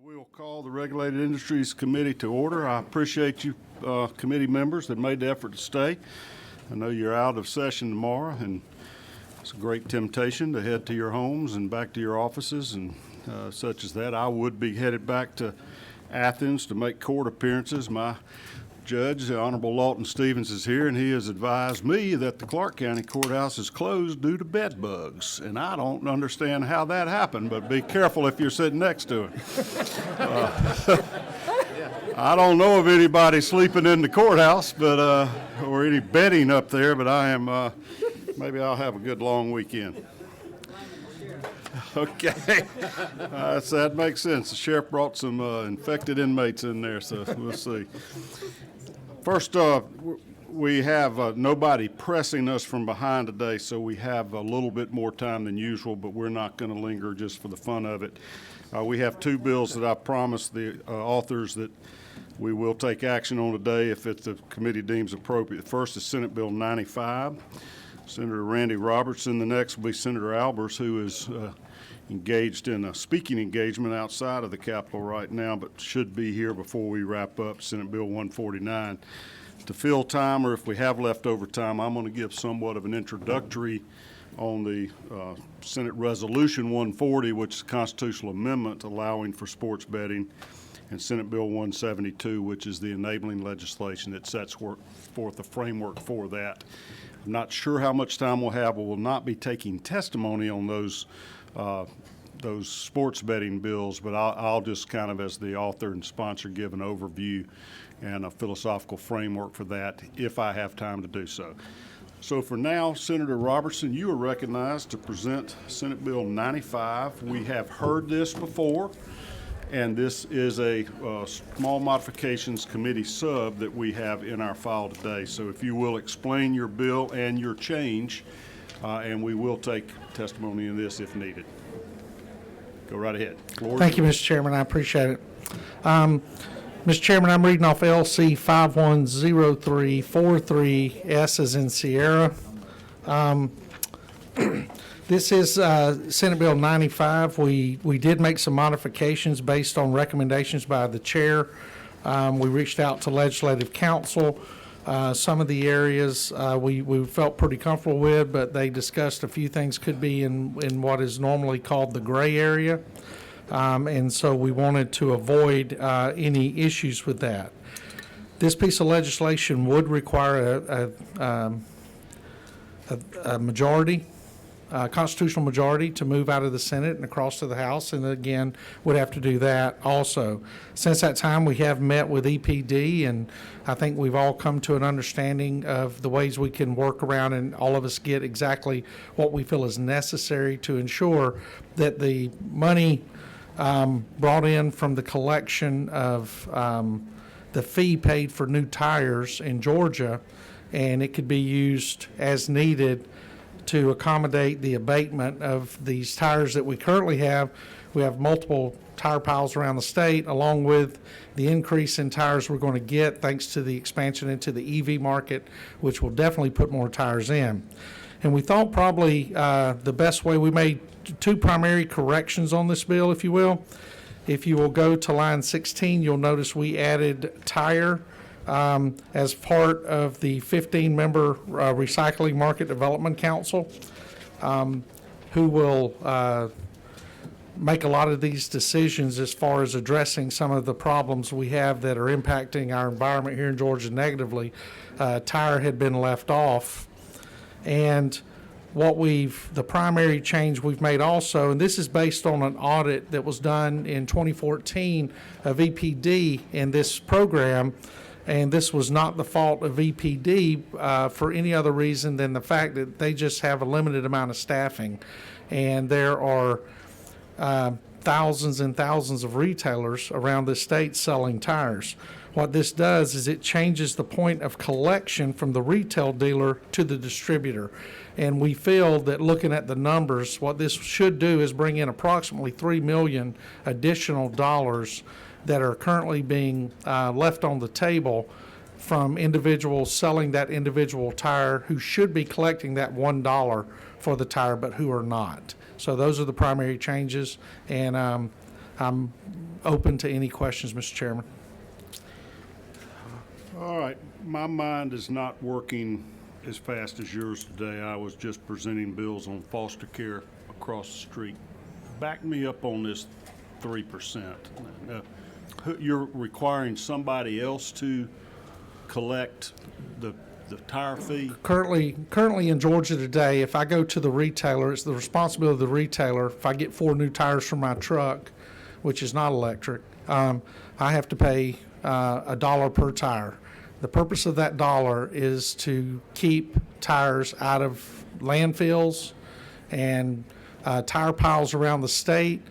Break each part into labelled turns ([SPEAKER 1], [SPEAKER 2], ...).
[SPEAKER 1] We will call the Regulated Industries Committee to order. I appreciate you committee members that made the effort to stay. I know you're out of session tomorrow, and it's a great temptation to head to your homes and back to your offices and such as that. I would be headed back to Athens to make court appearances. My judge, the Honorable Lawton Stevens, is here, and he has advised me that the Clark County Courthouse is closed due to bed bugs. And I don't understand how that happened, but be careful if you're sitting next to him. I don't know of anybody sleeping in the courthouse, but or any bedding up there, but I am, maybe I'll have a good long weekend. Okay, so that makes sense. The sheriff brought some infected inmates in there, so we'll see. First, we have nobody pressing us from behind today, so we have a little bit more time than usual, but we're not going to linger just for the fun of it. We have two bills that I promised the authors that we will take action on today if the committee deems appropriate. The first is Senate Bill 95. Senator Randy Robertson. The next will be Senator Albers, who is engaged in a speaking engagement outside of the Capitol right now, but should be here before we wrap up Senate Bill 149. To fill time, or if we have leftover time, I'm going to give somewhat of an introductory on the Senate Resolution 140, which is a constitutional amendment allowing for sports betting, and Senate Bill 172, which is the enabling legislation that sets forth a framework for that. I'm not sure how much time we'll have. We will not be taking testimony on those sports betting bills, but I'll just kind of, as the author and sponsor, give an overview and a philosophical framework for that if I have time to do so. So for now, Senator Robertson, you are recognized to present Senate Bill 95. We have heard this before, and this is a small modifications committee sub that we have in our file today. So if you will explain your bill and your change, and we will take testimony in this if needed. Go right ahead.
[SPEAKER 2] Thank you, Mr. Chairman. I appreciate it. Mr. Chairman, I'm reading off LC 510343, S as in Sierra. This is Senate Bill 95. We did make some modifications based on recommendations by the chair. We reached out to Legislative Council. Some of the areas we felt pretty comfortable with, but they discussed a few things could be in what is normally called the gray area. And so we wanted to avoid any issues with that. This piece of legislation would require a majority, constitutional majority, to move out of the Senate and across to the House, and again would have to do that also. Since that time, we have met with EPD, and I think we've all come to an understanding of the ways we can work around and all of us get exactly what we feel is necessary to ensure that the money brought in from the collection of the fee paid for new tires in Georgia, and it could be used as needed to accommodate the abatement of these tires that we currently have. We have multiple tire piles around the state, along with the increase in tires we're going to get thanks to the expansion into the EV market, which will definitely put more tires in. And we thought probably the best way, we made two primary corrections on this bill, if you will. If you will go to line 16, you'll notice we added tire as part of the 15-member Recycling Market Development Council, who will make a lot of these decisions as far as addressing some of the problems we have that are impacting our environment here in Georgia negatively. Tire had been left off. And the primary change we've made also, and this is based on an audit that was done in 2014 of EPD in this program, and this was not the fault of EPD for any other reason than the fact that they just have a limited amount of staffing. And there are thousands and thousands of retailers around the state selling tires. What this does is it changes the point of collection from the retail dealer to the distributor. And we feel that looking at the numbers, what this should do is bring in approximately $3 million additional dollars that are currently being left on the table from individuals selling that individual tire who should be collecting that $1 for the tire, but who are not. So those are the primary changes, and I'm open to any questions, Mr. Chairman.
[SPEAKER 1] All right, my mind is not working as fast as yours today. I was just presenting bills on foster care across the street. Back me up on this 3%. You're requiring somebody else to collect the tire fee?
[SPEAKER 2] Currently in Georgia today, if I go to the retailer, it's the responsibility of the retailer. If I get 4 new tires for my truck, which is not electric, I have to pay $1 per tire. The purpose of that dollar is to keep tires out of landfills and tire piles around the state,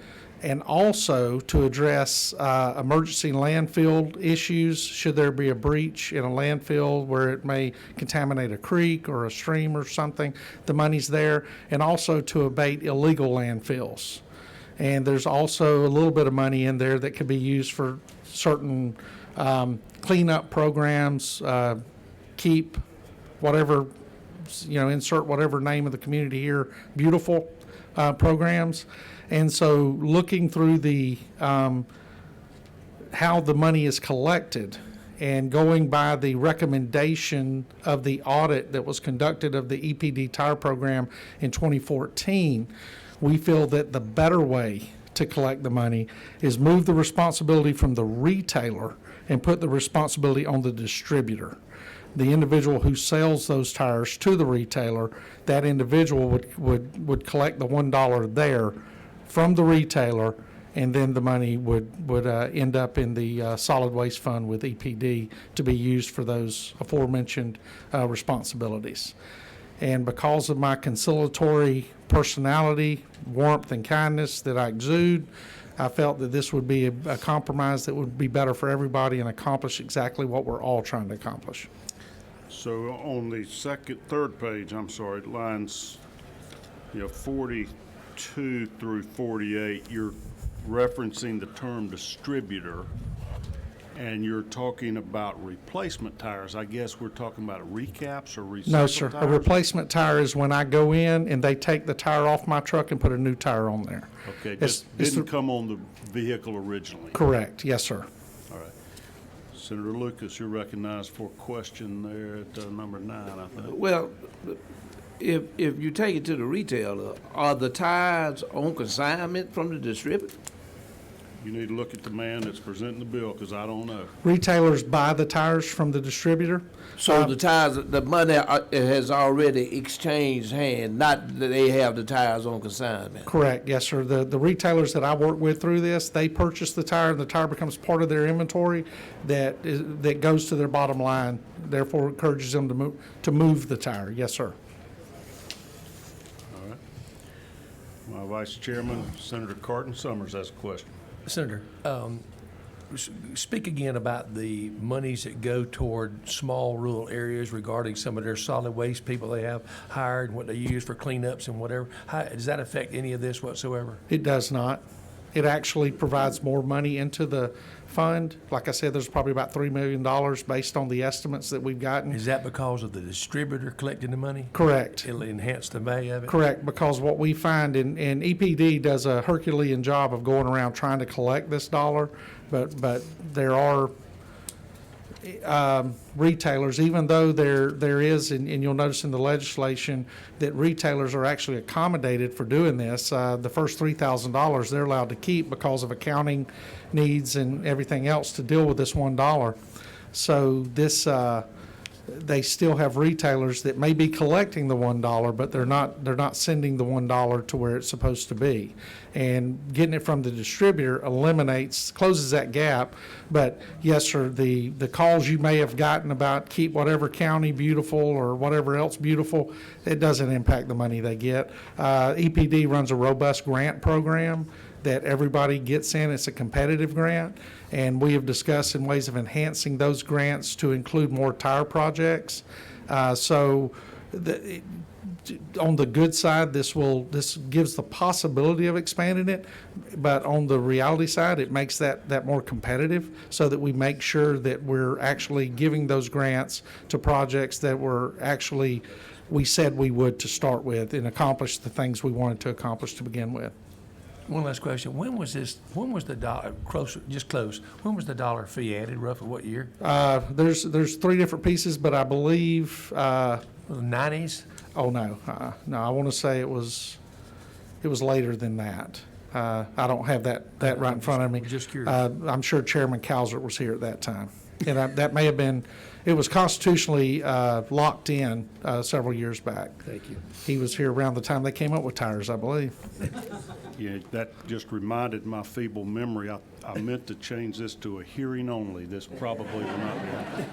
[SPEAKER 2] and also to address emergency landfill issues should there be a breach in a landfill where it may contaminate a creek or a stream or something. The money's there, and also to abate illegal landfills. And there's also a little bit of money in there that could be used for certain cleanup programs, keep whatever, insert whatever name of the community here, beautiful programs. And so looking through the how the money is collected and going by the recommendation of the audit that was conducted of the EPD tire program in 2014, we feel that the better way to collect the money is move the responsibility from the retailer and put the responsibility on the distributor. The individual who sells those tires to the retailer, that individual would collect the $1 there from the retailer, and then the money would end up in the solid waste fund with EPD to be used for those aforementioned responsibilities. And because of my conciliatory personality, warmth, and kindness that I exude, I felt that this would be a compromise that would be better for everybody and accomplish exactly what we're all trying to accomplish.
[SPEAKER 1] So on the third page, lines 42 through 48, you're referencing the term distributor, and you're talking about replacement tires. I guess we're talking about recaps or recycled
[SPEAKER 2] No, sir.
[SPEAKER 1] tires?
[SPEAKER 2] A replacement tire is when I go in and they take the tire off my truck and put a new tire on there.
[SPEAKER 1] Okay,
[SPEAKER 2] It's-
[SPEAKER 1] just
[SPEAKER 2] it's
[SPEAKER 1] didn't
[SPEAKER 2] the-
[SPEAKER 1] come on the vehicle originally.
[SPEAKER 2] Correct. Yes, sir.
[SPEAKER 1] All right. Senator Lucas, you're recognized for a question there at number 9, I think.
[SPEAKER 3] Well, if you take it to the retailer, are the tires on consignment from the distributor?
[SPEAKER 1] You need to look at the man that's presenting the bill, because I don't know.
[SPEAKER 2] Retailers buy the tires from the distributor.
[SPEAKER 3] So the tires, the money has already exchanged hand, not that they have the tires on consignment?
[SPEAKER 2] Correct, yes, sir. The retailers that I work with through this, they purchase the tire, and the tire becomes part of their inventory that goes to their bottom line, therefore encourages them to move the tire. Yes, sir.
[SPEAKER 1] All right. My Vice Chairman, Senator Carton Summers, has a question.
[SPEAKER 4] Senator, speak again about the monies that go toward small rural areas regarding some of their solid waste people they have hired, what they use for cleanups and whatever. How, does that affect any of this whatsoever?
[SPEAKER 2] It does not. It actually provides more money into the fund. Like I said, there's probably about $3 million based on the estimates that we've gotten.
[SPEAKER 4] Is that because of the distributor collecting the money?
[SPEAKER 2] Correct.
[SPEAKER 4] It'll enhance the value of it?
[SPEAKER 2] Correct, because what we find, and EPD does a Herculean job of going around trying to collect this dollar, but there are retailers, even though there is, and you'll notice in the legislation that retailers are actually accommodated for doing this. The first $3,000 they're allowed to keep because of accounting needs and everything else to deal with this $1. So this, they still have retailers that may be collecting the $1, but they're not sending the $1 to where it's supposed to be. And getting it from the distributor closes that gap. But yes, sir, the calls you may have gotten about keep whatever county beautiful or whatever else beautiful, it doesn't impact the money they get. EPD runs a robust grant program that everybody gets in. It's a competitive grant, and we have discussed in ways of enhancing those grants to include more tire projects. On the good side, this gives the possibility of expanding it, but on the reality side, it makes that more competitive so that we make sure that we're actually giving those grants to projects that we said we would to start with and accomplish the things we wanted to accomplish to begin with.
[SPEAKER 4] One last question. When was the dollar, when was the dollar fee added, roughly what year?
[SPEAKER 2] There's three different pieces, but I believe,
[SPEAKER 4] The 90s?
[SPEAKER 2] oh, no, no, I want to say it was later than that. I don't have that right in front of me.
[SPEAKER 4] Just curious.
[SPEAKER 2] I'm sure Chairman Cowser was here at that time. And that may have been, it was constitutionally locked in several years back.
[SPEAKER 4] Thank you.
[SPEAKER 2] He was here around the time they came up with tires, I believe.
[SPEAKER 1] Yeah, that just reminded my feeble memory. I meant to change this to a hearing only. This probably will not be.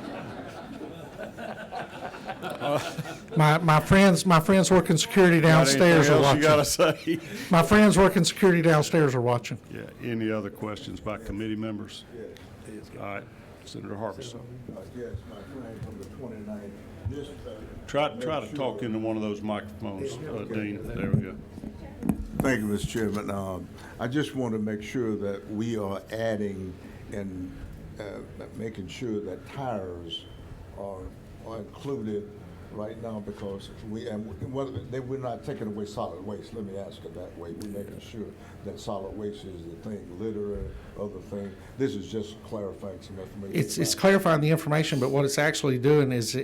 [SPEAKER 2] My friends working security downstairs are
[SPEAKER 1] Got anything else you
[SPEAKER 2] watching.
[SPEAKER 1] gotta say?
[SPEAKER 2] My friends working security downstairs are watching.
[SPEAKER 1] Yeah, any other questions by committee members? All right, Senator Harbison.
[SPEAKER 5] Yes, my friend from the 29th. Just,
[SPEAKER 1] Try to talk into one of those microphones, Dean. There we go.
[SPEAKER 5] Thank you, Mr. Chairman. I just want to make sure that we are adding and making sure that tires are included right now, because we're not taking away solid waste. Let me ask it that way. We're making sure that solid waste is the thing, litter, other thing. This is just clarifying some information.
[SPEAKER 2] It's clarifying the information, but what it's actually doing is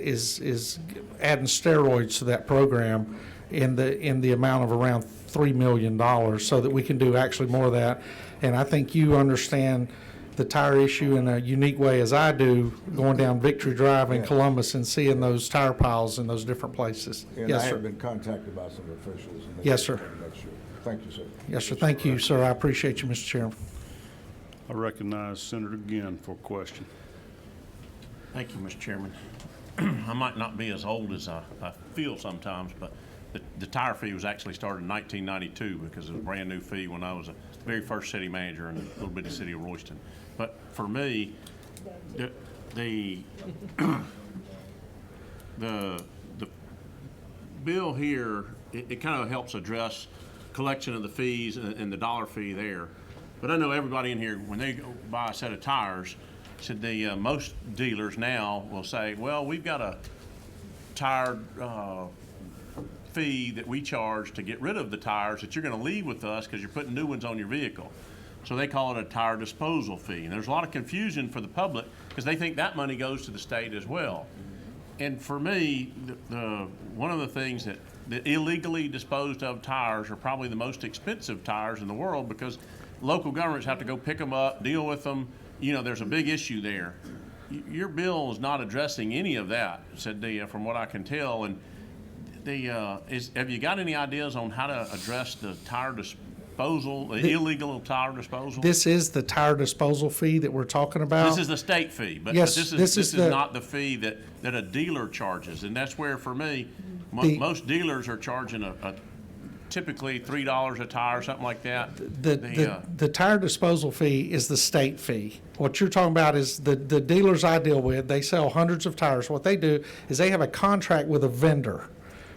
[SPEAKER 2] adding steroids to that program in the amount of around $3 million, so that we can do actually more of that. And I think you understand the tire issue in a unique way as I do, going down Victory Drive in
[SPEAKER 5] Yeah.
[SPEAKER 2] Columbus and seeing those tire piles in those different places.
[SPEAKER 5] And
[SPEAKER 2] Yes,
[SPEAKER 5] I
[SPEAKER 2] sir.
[SPEAKER 5] have been contacted by some officials. And they
[SPEAKER 2] Yes,
[SPEAKER 5] just
[SPEAKER 2] sir.
[SPEAKER 5] want to make sure. Thank you, sir.
[SPEAKER 2] Yes, sir. Thank you, sir. I appreciate you, Mr. Chairman.
[SPEAKER 1] I recognize Senator Ginn for a question.
[SPEAKER 6] Thank you, Mr. Chairman. I might not be as old as I feel sometimes, but the tire fee was actually started in 1992 because it was a brand-new fee when I was a very first city manager in the little bitty city of Royston. But for me, the bill here, it kind of helps address collection of the fees and the dollar fee there. But I know everybody in here, when they go buy a set of tires, said most dealers now will say, well, we've got a tire fee that we charge to get rid of the tires that you're going to leave with us because you're putting new ones on your vehicle. So they call it a tire disposal fee. And there's a lot of confusion for the public because they think that money goes to the state as well. And for me, one of the things that the illegally disposed of tires are probably the most expensive tires in the world, because local governments have to go pick them up, deal with them. You know, there's a big issue there. Your bill is not addressing any of that, said from what I can tell. And have you got any ideas on how to address the tire disposal, the illegal tire disposal?
[SPEAKER 2] This is the tire disposal fee that we're talking about.
[SPEAKER 6] This is the state fee, but
[SPEAKER 2] Yes,
[SPEAKER 6] this
[SPEAKER 2] this
[SPEAKER 6] is
[SPEAKER 2] is the-
[SPEAKER 6] not the fee that a dealer charges. And that's where, for me, most dealers are charging typically $3 a tire, something like that.
[SPEAKER 2] The tire disposal fee is the state fee. What you're talking about is the dealers I deal with, they sell hundreds of tires. What they do is they have a contract with a vendor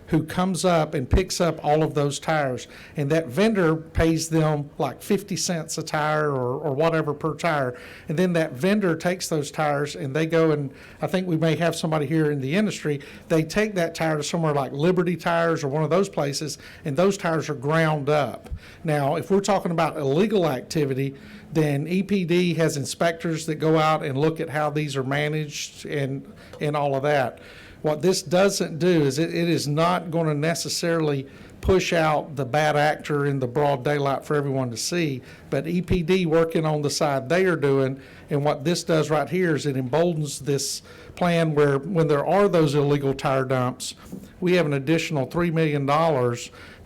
[SPEAKER 2] who comes up and picks up all of those tires, and that vendor pays them like 50 cents a tire or whatever per tire. And then that vendor takes those tires and they go, and I think we may have somebody here in the industry, they take that tire to somewhere like Liberty Tires or one of those places, and those tires are ground up. Now, if we're talking about illegal activity, then EPD has inspectors that go out and look at how these are managed and all of that. What this doesn't do is it is not going to necessarily push out the bad actor in the broad daylight for everyone to see, but EPD working on the side they are doing, and what this does right here is it emboldens this plan where when there are those illegal tire dumps, we have an additional $3 million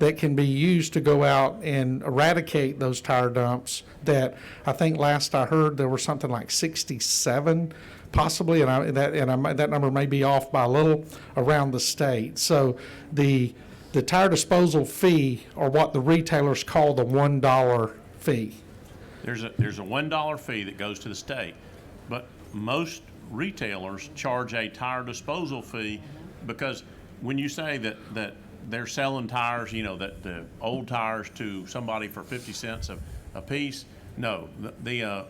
[SPEAKER 2] that can be used to go out and eradicate those tire dumps that I think last I heard there were something like 67 possibly, and that number may be off by a little around the state. So the tire disposal fee, or what the retailers call the $1 fee.
[SPEAKER 6] There's a $1 fee that goes to the state, but most retailers charge a tire disposal fee, because when you say that they're selling tires, you know, that the old tires to somebody for 50 cents a piece. No,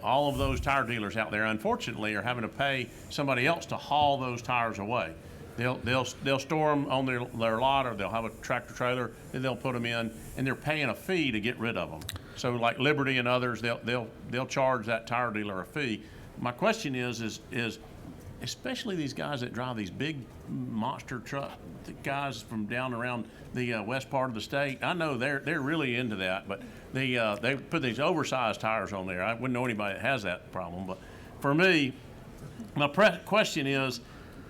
[SPEAKER 6] all of those tire dealers out there, unfortunately, are having to pay somebody else to haul those tires away. They'll store them on their lot, or they'll have a tractor trailer, and they'll put them in, and they're paying a fee to get rid of them. So like Liberty and others, they'll charge that tire dealer a fee. My question is especially these guys that drive these big monster truck, the guys from down around the west part of the state, I know they're really into that, but they put these oversized tires on there. I wouldn't know anybody that has that problem, but for me, my question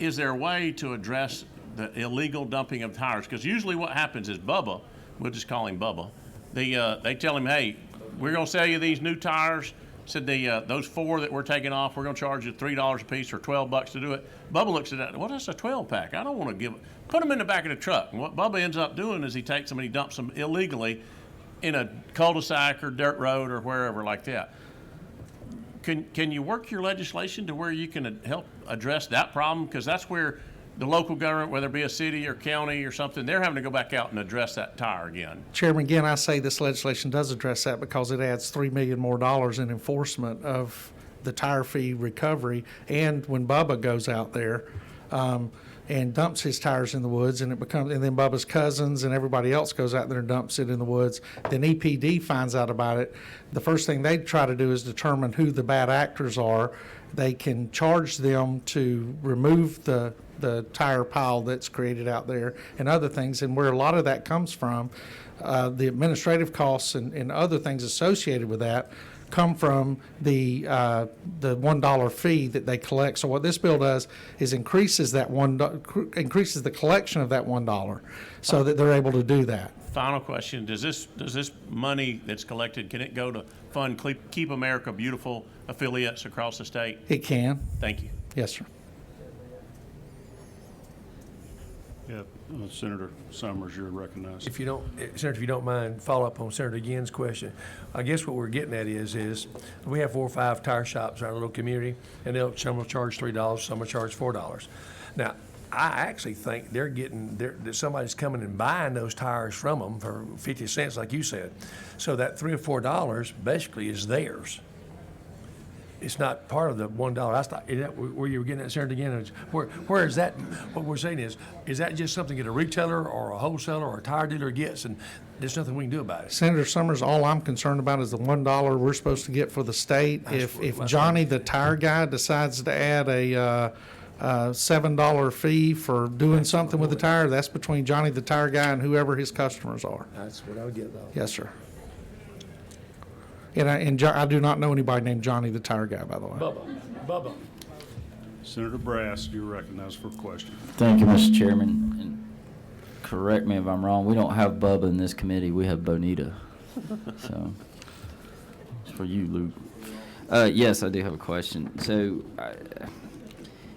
[SPEAKER 6] is there a way to address the illegal dumping of tires? Because usually what happens is Bubba, we'll just call him Bubba, they tell him, hey, we're going to sell you these new tires. Said those 4 that we're taking off, we're going to charge you $3 a piece or $12 to do it. Bubba looks at that, well, that's a 12-pack. I don't want to give it. Put them in the back of the truck. And what Bubba ends up doing is he takes them and he dumps them illegally in a cul-de-sac or dirt road or wherever like that. Can you work your legislation to where you can help address that problem? Because that's where the local government, whether it be a city or county or something, they're having to go back out and address that tire again.
[SPEAKER 2] Chairman, again, I say this legislation does address that because it adds $3 million more in enforcement of the tire fee recovery. And when Bubba goes out there and dumps his tires in the woods, and then Bubba's cousins and everybody else goes out there and dumps it in the woods, then EPD finds out about it. The first thing they try to do is determine who the bad actors are. They can charge them to remove the tire pile that's created out there and other things. And where a lot of that comes from, the administrative costs and other things associated with that come from the $1 fee that they collect. So what this bill does is increases the collection of that $1 so that they're able to do that.
[SPEAKER 6] Final question, does this money that's collected, can it go to fund Keep America Beautiful affiliates across the state?
[SPEAKER 2] It can.
[SPEAKER 6] Thank you.
[SPEAKER 2] Yes, sir.
[SPEAKER 1] Yeah, Senator Summers, you're recognized.
[SPEAKER 4] If you don't, Senator, if you don't mind, follow up on Senator Ginn's question. I guess what we're getting at is we have 4 or 5 tire shops in our little community, and some will charge $3, some will charge $4. Now, I actually think that somebody's coming and buying those tires from them for 50 cents, like you said. So that $3 or $4 basically is theirs. It's not part of the $1. Is that where you were getting at, Senator again? Where is that? What we're saying is that just something that a retailer or a wholesaler or a tire dealer gets, and there's nothing we can do about it?
[SPEAKER 2] Senator Summers, all I'm concerned about is the $1 we're supposed to get for the state. If Johnny the tire guy decides to add a $7 fee for doing something with the tire, that's between Johnny the tire guy and whoever his customers are.
[SPEAKER 4] That's what I would get, though.
[SPEAKER 2] Yes, sir. And I do not know anybody named Johnny the tire guy, by the way.
[SPEAKER 4] Bubba.
[SPEAKER 1] Senator Brass, you're recognized for a question.
[SPEAKER 7] Thank you, Mr. Chairman. And correct me if I'm wrong, we don't have Bubba in this committee, we have Bonita. So, it's for you, Luke. Yes, I do have a question. So,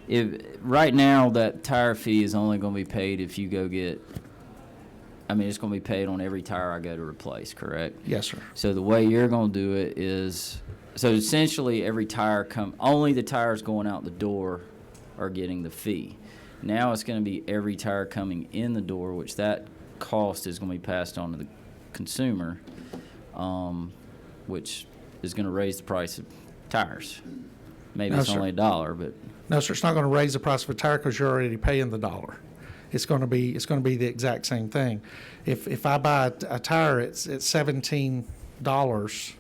[SPEAKER 7] if right now that tire fee is only going to be paid if you go get, it's going to be paid on every tire I go to replace, correct?
[SPEAKER 2] Yes, sir.
[SPEAKER 7] So the way you're going to do it is, so essentially every tire only the tires going out the door are getting the fee. Now it's going to be every tire coming in the door, which that cost is going to be passed on to the consumer, which is going to raise the price of tires. Maybe
[SPEAKER 2] No,
[SPEAKER 7] it's
[SPEAKER 2] sir.
[SPEAKER 7] only $1, but
[SPEAKER 2] No, sir, it's not going to raise the price of a tire because you're already paying the $1. It's going to be the exact same thing. If I buy a tire at $17,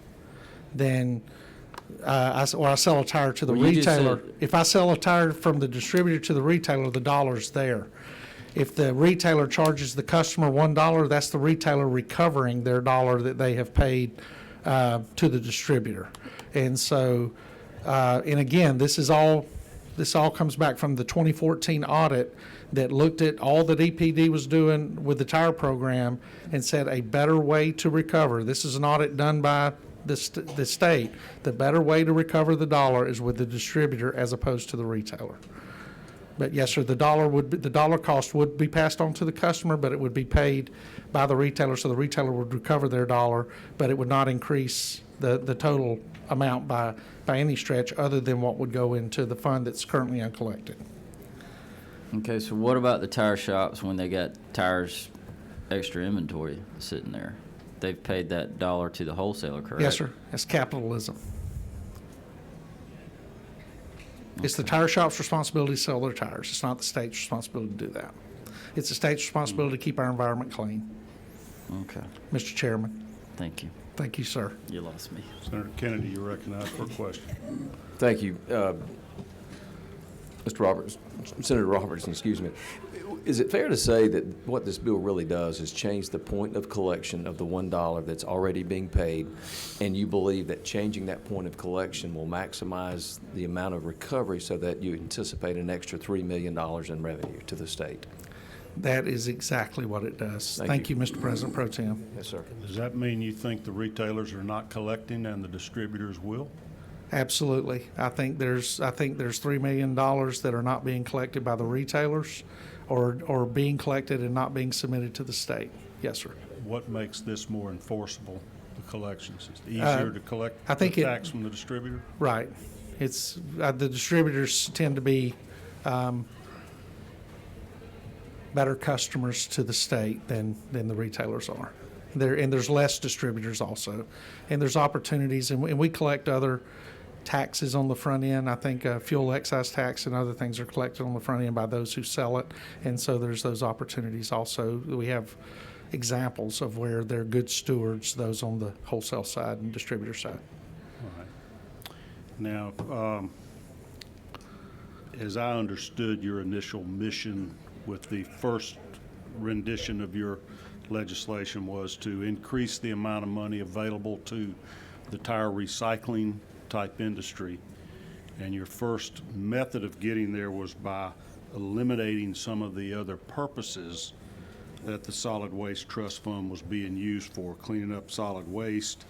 [SPEAKER 2] then I sell a tire to the
[SPEAKER 7] Well, you just
[SPEAKER 2] retailer.
[SPEAKER 7] said-
[SPEAKER 2] If I sell a tire from the distributor to the retailer, the $1's there. If the retailer charges the customer $1, that's the retailer recovering their $1 that they have paid to the distributor. And so, and again, this all comes back from the 2014 audit that looked at all that EPD was doing with the tire program and said a better way to recover. This is an audit done by the state. The better way to recover the $1 is with the distributor as opposed to the retailer. But yes, sir, the dollar cost would be passed on to the customer, but it would be paid by the retailer, so the retailer would recover their $1, but it would not increase the total amount by any stretch other than what would go into the fund that's currently uncollected.
[SPEAKER 7] okay, so what about the tire shops when they got tires extra inventory sitting there? They've paid that $1 to the wholesaler, correct?
[SPEAKER 2] Yes, sir, that's capitalism. It's the tire shop's responsibility to sell their tires. It's not the state's responsibility to do that. It's the state's responsibility to keep our environment clean.
[SPEAKER 7] Okay,
[SPEAKER 2] Mr. Chairman,
[SPEAKER 7] thank you.
[SPEAKER 2] thank you, sir.
[SPEAKER 7] You lost me.
[SPEAKER 1] Senator Kennedy, you're recognized for a question.
[SPEAKER 8] Thank you. Mr. Roberts, Senator Robertson, excuse me. Is it fair to say that what this bill really does is change the point of collection of the $1 that's already being paid, and you believe that changing that point of collection will maximize the amount of recovery so that you anticipate an extra $3 million in revenue to the state?
[SPEAKER 2] That is exactly what it does. Thank you, Mr. President Pro Tem.
[SPEAKER 8] Yes, sir.
[SPEAKER 1] Does that mean you think the retailers are not collecting and the distributors will?
[SPEAKER 2] Absolutely. I think there's $3 million that are not being collected by the retailers or being collected and not being submitted to the state. Yes, sir.
[SPEAKER 1] What makes this more enforceable, the collections? Is it easier to collect
[SPEAKER 2] I think
[SPEAKER 1] the
[SPEAKER 2] it-
[SPEAKER 1] tax from the distributor?
[SPEAKER 2] Right. It's, the distributors tend to be better customers to the state than the retailers are. And there's less distributors also. And there's opportunities, and we collect other taxes on the front end. I think fuel excise tax and other things are collected on the front end by those who sell it. And so there's those opportunities also. We have examples of where they're good stewards, those on the wholesale side and distributor side.
[SPEAKER 1] All right. Now, as I understood your initial mission with the first rendition of your legislation was to increase the amount of money available to the tire recycling type industry. And your first method of getting there was by eliminating some of the other purposes that the Solid Waste Trust Fund was being used for, cleaning up solid waste,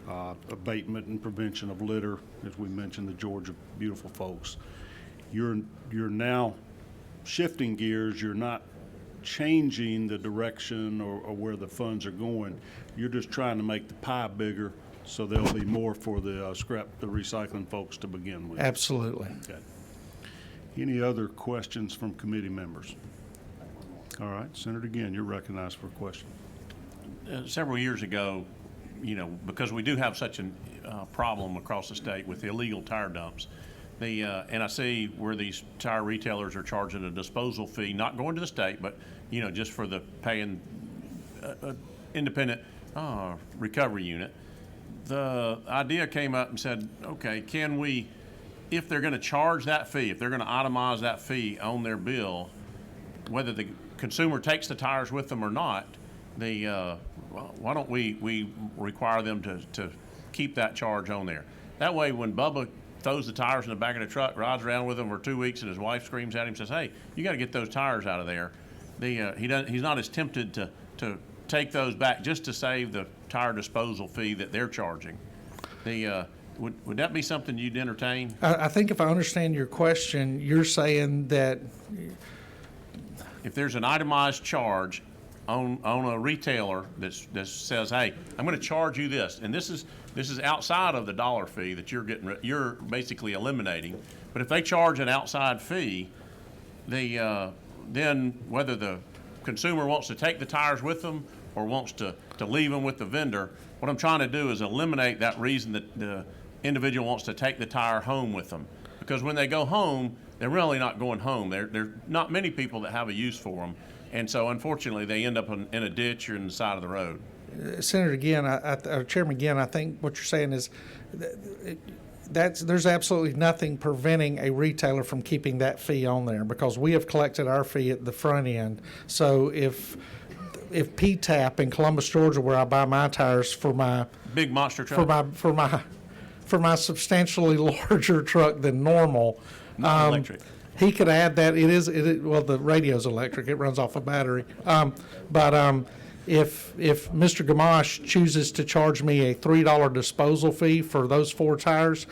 [SPEAKER 1] abatement and prevention of litter, as we mentioned, the Georgia Beautiful folks. You're now shifting gears. You're not changing the direction or where the funds are going. You're just trying to make the pie bigger so there'll be more for the the recycling folks to begin with.
[SPEAKER 2] Absolutely.
[SPEAKER 1] Okay. Any other questions from committee members? All right, Senator Ginn, you're recognized for a question.
[SPEAKER 6] Several years ago, because we do have such a problem across the state with illegal tire dumps, and I see where these tire retailers are charging a disposal fee, not going to the state, but, just for the paying independent recovery unit. The idea came up and said, okay, can we, if they're going to charge that fee, if they're going to itemize that fee on their bill, whether the consumer takes the tires with them or not, why don't we require them to keep that charge on there? That way, when Bubba throws the tires in the back of the truck, rides around with them for 2 weeks, and his wife screams at him, says, "Hey, you got to get those tires out of there." He's not as tempted to take those back just to save the tire disposal fee that they're charging. Would that be something you'd entertain?
[SPEAKER 2] I think if I understand your question, you're saying that,
[SPEAKER 6] If there's an itemized charge on a retailer that says, "Hey, I'm going to charge you this," and this is outside of the dollar fee that you're basically eliminating. But if they charge an outside fee, then whether the consumer wants to take the tires with them or wants to leave them with the vendor, what I'm trying to do is eliminate that reason that the individual wants to take the tire home with them. Because when they go home, they're really not going home. There's not many people that have a use for them. And so unfortunately, they end up in a ditch or in the side of the road.
[SPEAKER 2] Senator Ginn, Chairman Ginn, I think what you're saying is there's absolutely nothing preventing a retailer from keeping that fee on there because we have collected our fee at the front end. So if P-TAP in Columbus, Georgia, where I buy my tires for my
[SPEAKER 6] Big monster truck.
[SPEAKER 2] for my substantially larger truck than normal,
[SPEAKER 6] Electric.
[SPEAKER 2] he could add that. Well, the radio's electric. It runs off a battery. If Mr. Gamache chooses to charge me a $3 disposal fee for those 4 tires,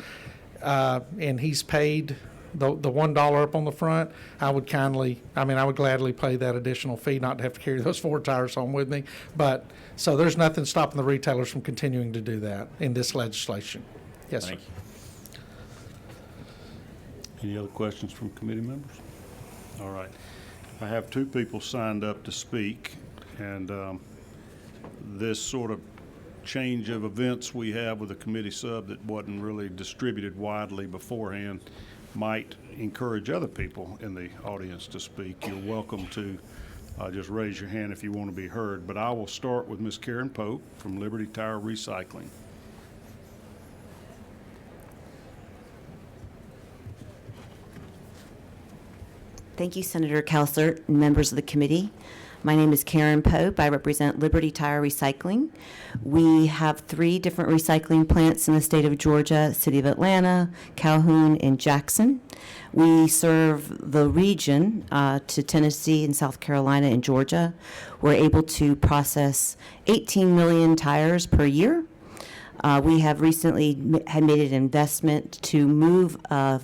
[SPEAKER 2] and he's paid the $1 up on the front, I would gladly pay that additional fee, not to have to carry those 4 tires home with me. But, so there's nothing stopping the retailers from continuing to do that in this legislation. Yes, sir.
[SPEAKER 6] Thank you.
[SPEAKER 1] Any other questions from committee members? All right. I have 2 people signed up to speak, and this sort of change of events we have with a committee sub that wasn't really distributed widely beforehand might encourage other people in the audience to speak, you're welcome to just raise your hand if you want to be heard. But I will start with Ms. Karen Pope from Liberty Tire Recycling.
[SPEAKER 9] Thank you, Senator Cowsert and members of the committee. My name is Karen Pope. I represent Liberty Tire Recycling. We have 3 different recycling plants in the state of Georgia, City of Atlanta, Calhoun, and Jackson. We serve the region to Tennessee and South Carolina and Georgia. We're able to process 18 million tires per year. We have recently had made an investment to move a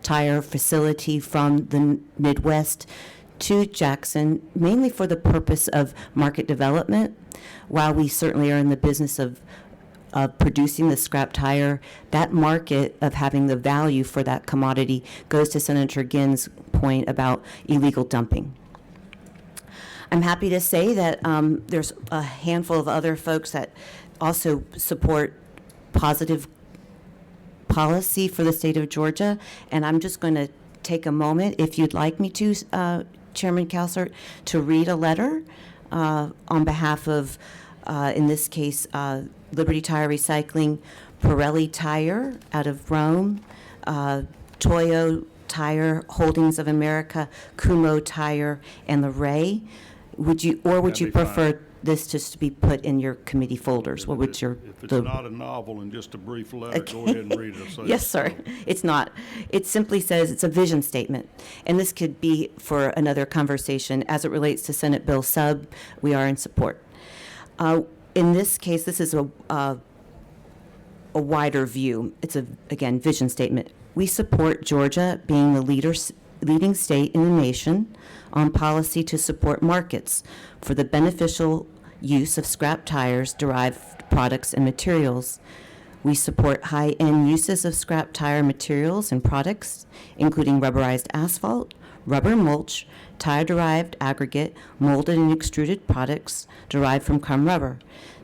[SPEAKER 9] tire facility from the Midwest to Jackson, mainly for the purpose of market development. While we certainly are in the business of producing the scrap tire, that market of having the value for that commodity goes to Senator Ginn's point about illegal dumping. I'm happy to say that there's a handful of other folks that also support positive policy for the state of Georgia, and I'm just going to take a moment, if you'd like me to, Chairman Cowsert, to read a letter on behalf of, in this case, Liberty Tire Recycling, Pirelli Tire out of Rome, Toyo Tire Holdings of America, Kumho Tire, and the Ray. Would you
[SPEAKER 1] That'd be
[SPEAKER 9] prefer
[SPEAKER 1] fine.
[SPEAKER 9] this just to be put in your committee folders? What would your
[SPEAKER 1] If it's not a novel and just a brief letter, go ahead and read it. So
[SPEAKER 9] Yes, sir. It's not. It simply says it's a vision statement. And this could be for another conversation. As it relates to Senate Bill Sub, we are in support. In this case, this is a wider view. It's again, vision statement. We support Georgia being the leading state in the nation on policy to support markets for the beneficial use of scrap tires, derived products, and materials. We support high-end uses of scrap tire materials and products, including rubberized asphalt, rubber mulch, tire-derived aggregate, molded and extruded products derived from crumb rubber.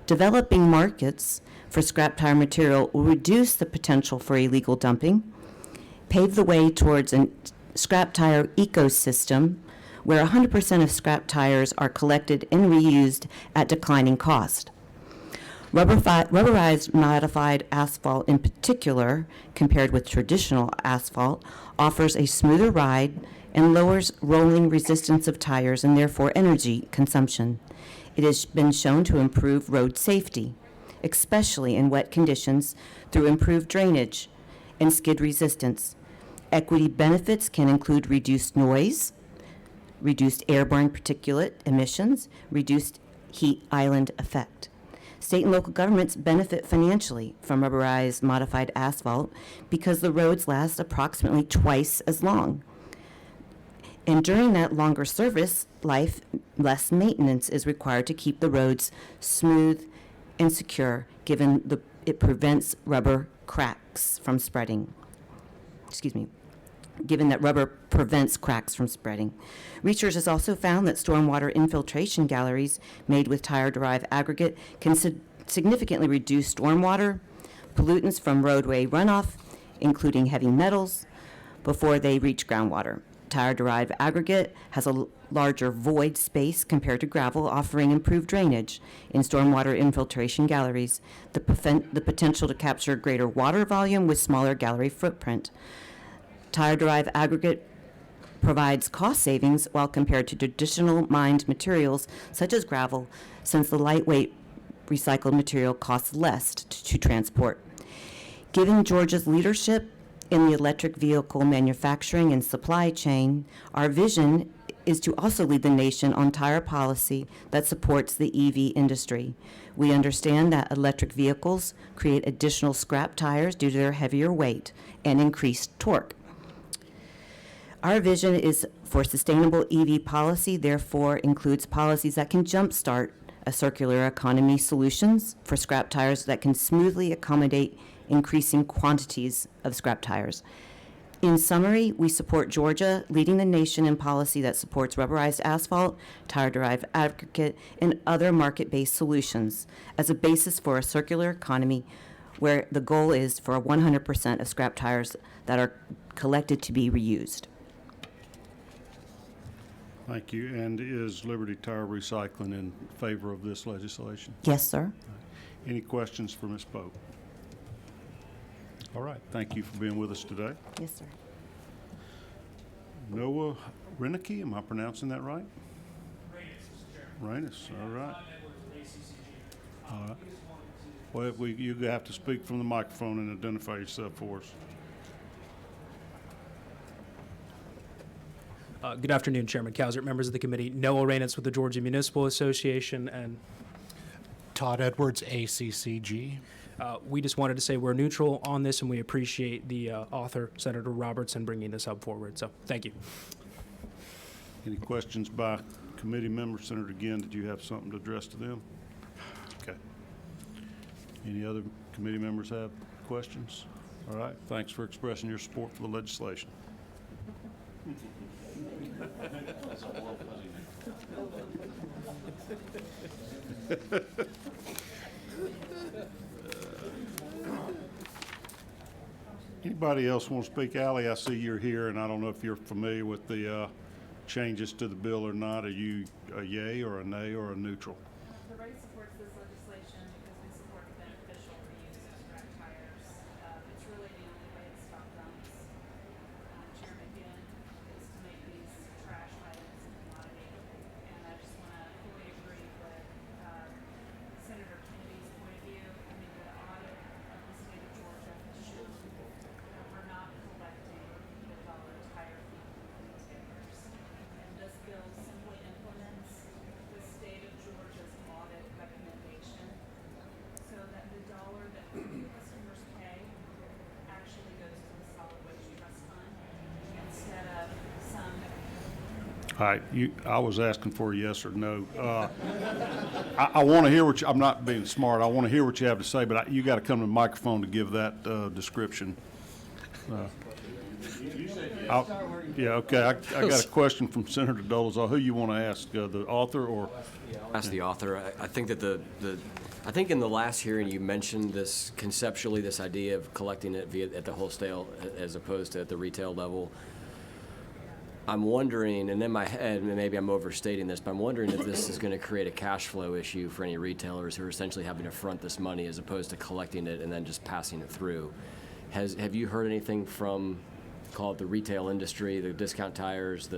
[SPEAKER 9] Developing markets for scrap tire material will reduce the potential for illegal dumping, pave the way towards a scrap tire ecosystem where 100% of scrap tires are collected and reused at declining cost. Rubberized modified asphalt in particular, compared with traditional asphalt, offers a smoother ride and lowers rolling resistance of tires and therefore energy consumption. It has been shown to improve road safety, especially in wet conditions, through improved drainage and skid resistance. Equity benefits can include reduced noise, reduced airborne particulate emissions, reduced heat island effect. State and local governments benefit financially from rubberized modified asphalt because the roads last approximately twice as long. And during that longer service life, less maintenance is required to keep the roads smooth and secure, given it prevents rubber cracks from spreading. Given that rubber prevents cracks from spreading. Research has also found that stormwater infiltration galleries made with tire-derived aggregate can significantly reduce stormwater, pollutants from roadway runoff, including heavy metals, before they reach groundwater. Tire-derived aggregate has a larger void space compared to gravel, offering improved drainage in stormwater infiltration galleries, the potential to capture greater water volume with smaller gallery footprint. Tire-derived aggregate provides cost savings while compared to traditional mined materials such as gravel, since the lightweight recycled material costs less to transport. Given Georgia's leadership in the electric vehicle manufacturing and supply chain, our vision is to also lead the nation on tire policy that supports the EV industry. We understand that electric vehicles create additional scrap tires due to their heavier weight and increased torque. Our vision is for sustainable EV policy, therefore includes policies that can jumpstart a circular economy solutions for scrap tires that can smoothly accommodate increasing quantities of scrap tires. In summary, we support Georgia leading the nation in policy that supports rubberized asphalt, tire-derived aggregate, and other market-based solutions as a basis for a circular economy where the goal is for 100% of scrap tires that are collected to be reused.
[SPEAKER 1] Thank you. And is Liberty Tire Recycling in favor of this legislation?
[SPEAKER 9] Yes, sir.
[SPEAKER 1] Any questions for Ms. Pope? All right, thank you for being with us today.
[SPEAKER 9] Yes, sir.
[SPEAKER 1] Noah Renicky, am I pronouncing that right? Reynes, all right. All right. Well, you have to speak from the microphone and identify yourself for us.
[SPEAKER 10] Good afternoon, Chairman Cowsert, members of the committee. Noah Reynolds with the Georgia Municipal Association, and
[SPEAKER 11] Todd Edwards, ACCG.
[SPEAKER 10] we just wanted to say we're neutral on this, and we appreciate the author, Senator Robertson, bringing this up forward. So, thank you.
[SPEAKER 1] Any questions by committee members? Senator Ginn, did you have something to address to them? Okay. Any other committee members have questions? All right, thanks for expressing your support for the legislation. Anybody else want to speak? Ally, I see you're here, and I don't know if you're familiar with the changes to the bill or not. Are you a yay or a nay or a neutral?
[SPEAKER 12] The right supports this legislation because we support the beneficial reuse of scrap tires. It's really the only way to stop dumps. Chairman Ginn is to make these trash items a commodity. And I just want to fully agree with Senator Kennedy's point of view. I mean, the audit of the state of Georgia has shown that we're not collecting the dollar tire fee from retailers. And this bill simply implements the state of Georgia's audit recommendation so that the dollar that customers pay actually goes to the solid waste trust fund instead of some.
[SPEAKER 1] All right, I was asking for a yes or no. I want to hear what I'm not being smart. I want to hear what you have to say, but you got to come to the microphone to give that description. Yeah, okay. I got a question from Senator Dolezal. Who you want to ask, the author or?
[SPEAKER 13] Ask the author. I think that I think in the last hearing you mentioned this conceptually, this idea of collecting it at the wholesale as opposed to at the retail level. I'm wondering, and in my head, and maybe I'm overstating this, but I'm wondering if this is going to create a cash flow issue for any retailers who are essentially having to front this money as opposed to collecting it and then just passing it through. Have you heard anything from, call it the retail industry, the discount tires,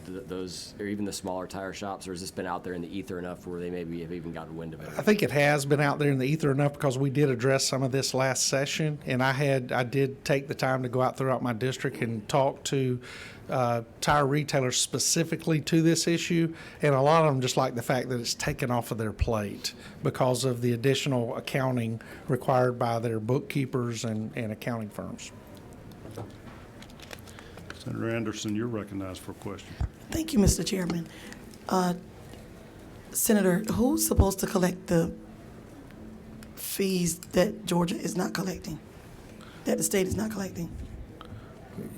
[SPEAKER 13] those, or even the smaller tire shops, or has this been out there in the ether enough where they maybe have even gotten wind of it?
[SPEAKER 2] I think it has been out there in the ether enough because we did address some of this last session, and I did take the time to go out throughout my district and talk to tire retailers specifically to this issue, and a lot of them just like the fact that it's taken off of their plate because of the additional accounting required by their bookkeepers and accounting firms.
[SPEAKER 1] Senator Anderson, you're recognized for a question.
[SPEAKER 14] Thank you, Mr. Chairman. Senator, who's supposed to collect the fees that Georgia is not collecting, that the state is not collecting?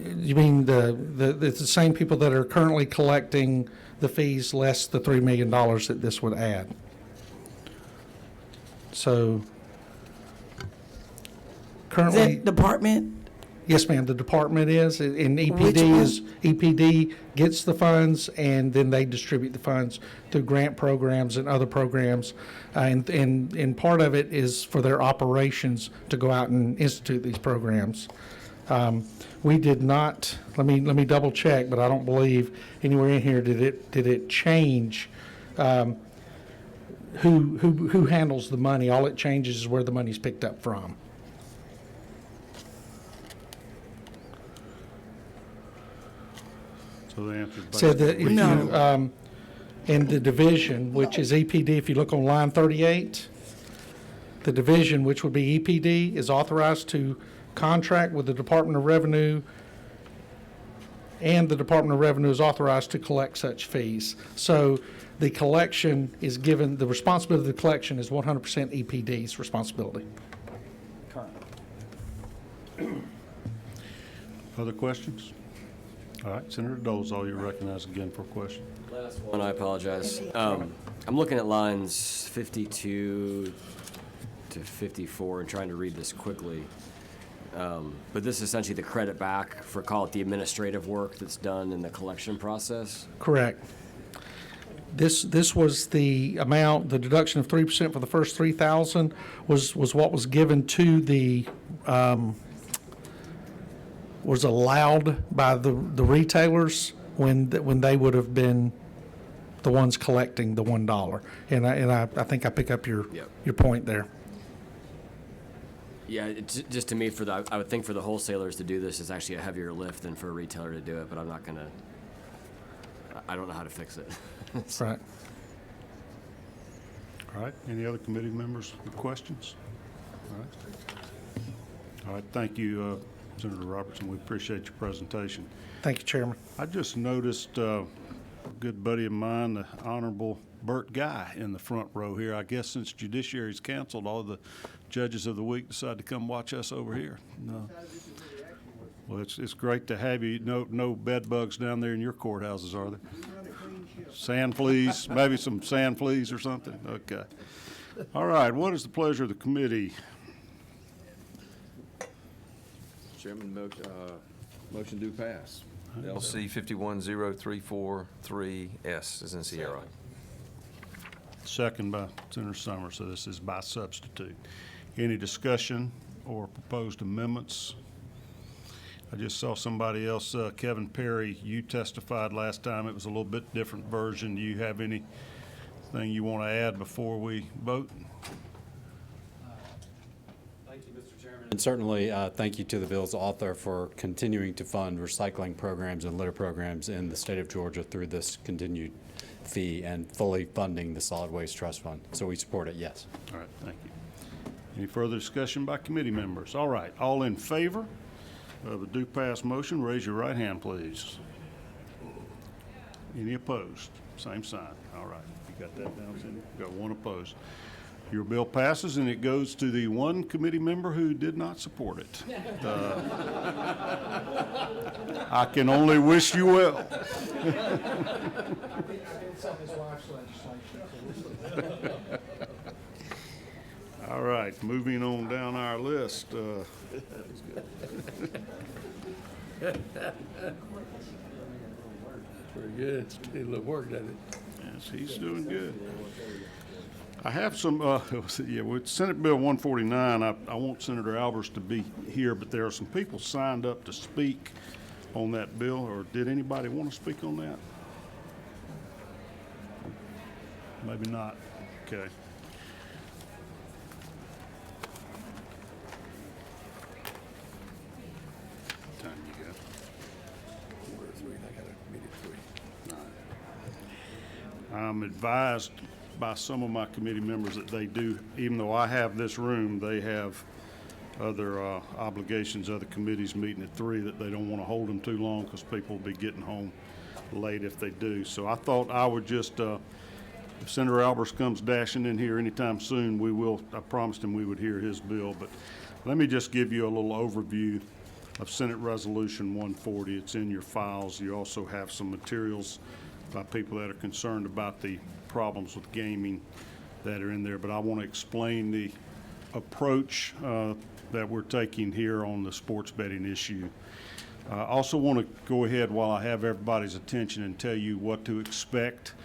[SPEAKER 2] You mean the same people that are currently collecting the fees less the $3 million that this would add? So currently,
[SPEAKER 14] Is that department?
[SPEAKER 2] yes, ma'am. The department is, and
[SPEAKER 14] Which one?
[SPEAKER 2] EPD gets the funds, and then they distribute the funds through grant programs and other programs, and part of it is for their operations to go out and institute these programs. We did not. Let me double check, but I don't believe anywhere in here did it change who handles the money. All it changes is where the money's picked up from.
[SPEAKER 1] So the answer is
[SPEAKER 2] Said that if
[SPEAKER 14] No.
[SPEAKER 2] you, in the division, which is EPD, if you look on line 38, the division, which would be EPD, is authorized to contract with the Department of Revenue, and the Department of Revenue is authorized to collect such fees. So the collection is given, the responsibility of the collection is 100% EPD's responsibility.
[SPEAKER 1] Other questions? All right, Senator Dolezal, you're recognized again for a question.
[SPEAKER 13] Last one, I apologize. I'm looking at lines 52 to 54 and trying to read this quickly. But this is essentially the credit back for, call it the administrative work that's done in the collection process.
[SPEAKER 2] Correct. This was the amount, the deduction of 3% for the first 3,000 was what was given to the, was allowed by the retailers when they would have been the ones collecting the $1. And I think I pick up your point there.
[SPEAKER 13] Yeah, it's just to me, I would think for the wholesalers to do this is actually a heavier lift than for a retailer to do it, but I'm not gonna, I don't know how to fix it.
[SPEAKER 2] Right.
[SPEAKER 1] All right, any other committee members with questions? All right. All right, thank you, Senator Robertson. We appreciate your presentation.
[SPEAKER 2] Thank you, Chairman.
[SPEAKER 1] I just noticed a good buddy of mine, the Honorable Burt Guy, in the front row here. I guess since Judiciary's canceled, all the judges of the week decided to come watch us over here. No. Well, it's great to have you. No bed bugs down there in your courthouses, are there? Sand fleas, maybe some sand fleas or something? Okay. All right, what is the pleasure of the committee?
[SPEAKER 8] Chairman, motion do pass. LC 510343S is in Sierra.
[SPEAKER 1] Second by Senator Summers, so this is by substitute. Any discussion or proposed amendments? I just saw somebody else, Kevin Perry, you testified last time. It was a little bit different version. Do you have anything you want to add before we vote?
[SPEAKER 15] Thank you, Mr. Chairman. And certainly, thank you to the bill's author for continuing to fund recycling programs and litter programs in the state of Georgia through this continued fee and fully funding the Solid Waste Trust Fund. So we support it, yes.
[SPEAKER 1] All right, thank you. Any further discussion by committee members? All right, all in favor of the do pass motion, raise your right hand, please. Any opposed? Same sign. All right, you got that down, Cindy? Got one opposed. Your bill passes, and it goes to the one committee member who did not support it. I can only wish you well. All right, moving on down our list.
[SPEAKER 4] Pretty good. It's a little work, doesn't it?
[SPEAKER 1] Yes, he's doing good. I have some, with Senate Bill 149, I want Senator Albers to be here, but there are some people signed up to speak on that bill, or did anybody want to speak on that? Maybe not. Okay. Time you got? I'm advised by some of my committee members that they do, even though I have this room, they have other obligations, other committees meeting at 3, that they don't want to hold them too long because people will be getting home late if they do. So I thought I would just, if Senator Albers comes dashing in here anytime soon, I promised him we would hear his bill. But let me just give you a little overview of Senate Resolution 140. It's in your files. You also have some materials by people that are concerned about the problems with gaming that are in there. But I want to explain the approach that we're taking here on the sports betting issue. I also want to go ahead while I have everybody's attention and tell you what to expect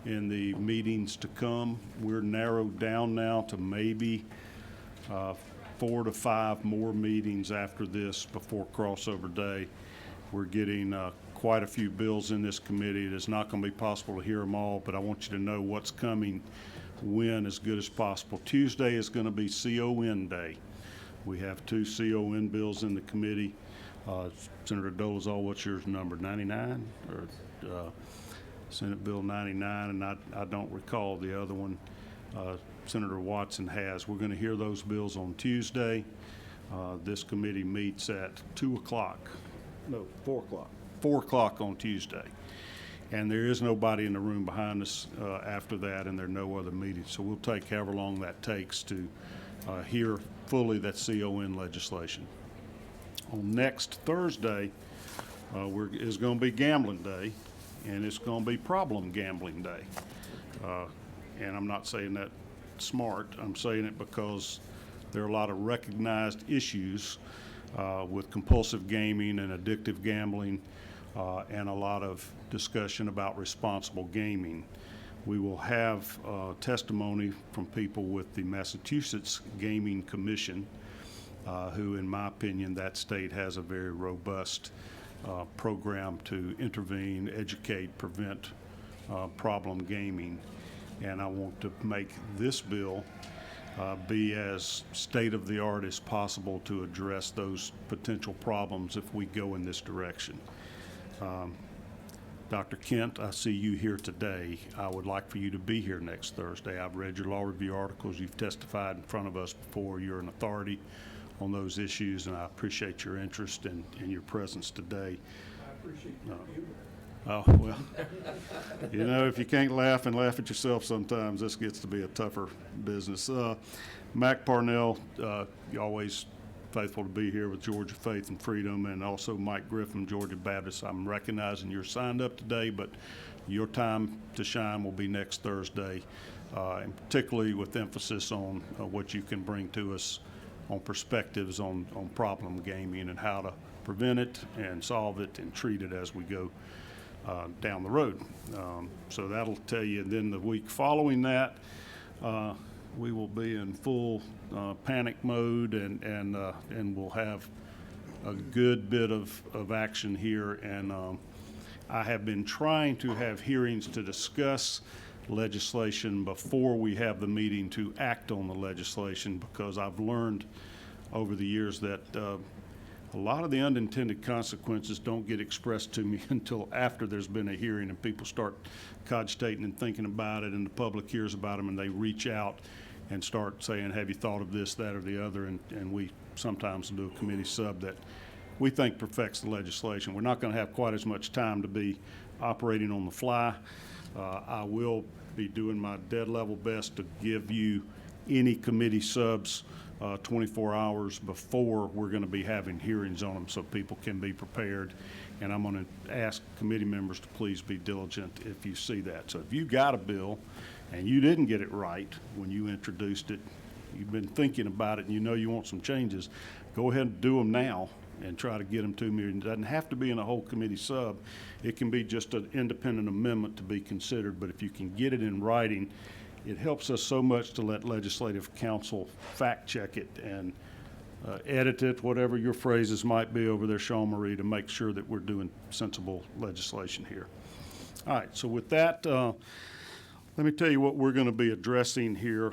[SPEAKER 1] in the meetings to come. We're narrowed down now to maybe 4 to 5 more meetings after this before crossover day. We're getting quite a few bills in this committee. It is not going to be possible to hear them all, but I want you to know what's coming when as good as possible. Tuesday is going to be CON Day. We have 2 CON bills in the committee. Senator Dolezal, what's your number, 99? Or Senate Bill 99, and I don't recall the other one Senator Watson has. We're going to hear those bills on Tuesday. This committee meets at 4 o'clock. 4 o'clock on Tuesday. And there is nobody in the room behind us after that, and there are no other meetings. So we'll take however long that takes to hear fully that CON legislation. On next Thursday is going to be gambling day, and it's going to be problem gambling day. And I'm not saying that smart. I'm saying it because there are a lot of recognized issues with compulsive gaming and addictive gambling, and a lot of discussion about responsible gaming. We will have testimony from people with the Massachusetts Gaming Commission, who, in my opinion, that state has a very robust program to intervene, educate, prevent problem gaming. And I want to make this bill be as state-of-the-art as possible to address those potential problems if we go in this direction. Dr. Kent, I see you here today. I would like for you to be here next Thursday. I've read your law review articles. You've testified in front of us before. You're an authority on those issues, and I appreciate your interest and your presence today.
[SPEAKER 4] I appreciate your humor.
[SPEAKER 1] Oh, well, you know, if you can't laugh and laugh at yourself sometimes, this gets to be a tougher business. Mac Parnell, you're always faithful to be here with Georgia Faith and Freedom, and also Mike Griffin, Georgia Baptist. I'm recognizing you're signed up today, but your time to shine will be next Thursday, and particularly with emphasis on what you can bring to us on perspectives on problem gaming and how to prevent it and solve it and treat it as we go down the road. So that'll tell you. And then the week following that, we will be in full panic mode, and we'll have a good bit of action here. And I have been trying to have hearings to discuss legislation before we have the meeting to act on the legislation, because I've learned over the years that a lot of the unintended consequences don't get expressed to me until after there's been a hearing and people start cogitating and thinking about it, and the public hears about them, and they reach out and start saying, have you thought of this, that, or the other? And we sometimes do a committee sub that we think perfects the legislation. We're not going to have quite as much time to be operating on the fly. I will be doing my dead level best to give you any committee subs 24 hours before we're going to be having hearings on them, so people can be prepared. And I'm going to ask committee members to please be diligent if you see that. So if you got a bill and you didn't get it right when you introduced it, you've been thinking about it and you know you want some changes, go ahead and do them now and try to get them to me. It doesn't have to be in a whole committee sub. It can be just an independent amendment to be considered, but if you can get it in writing, it helps us so much to let legislative counsel fact check it and edit it, whatever your phrases might be over there, Sean Marie, to make sure that we're doing sensible legislation here. All right, so with that, let me tell you what we're going to be addressing here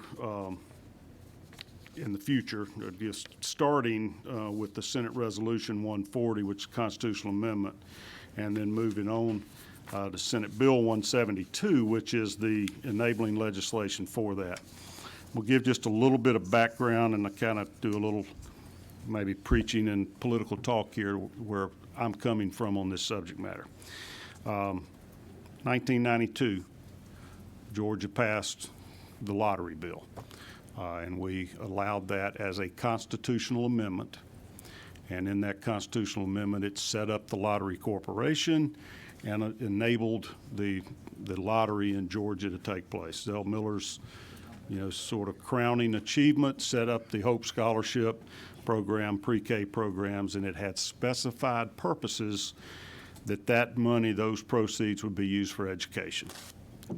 [SPEAKER 1] in the future, just starting with the Senate Resolution 140, which is a constitutional amendment, and then moving on to Senate Bill 172, which is the enabling legislation for that. We'll give just a little bit of background and kind of do a little maybe preaching and political talk here where I'm coming from on this subject matter. 1992, Georgia passed the lottery bill, and we allowed that as a constitutional amendment. And in that constitutional amendment, it set up the Lottery Corporation and enabled the lottery in Georgia to take place. Zell Miller's, sort of crowning achievement set up the Hope Scholarship program, pre-K programs, and it had specified purposes that money, those proceeds would be used for education.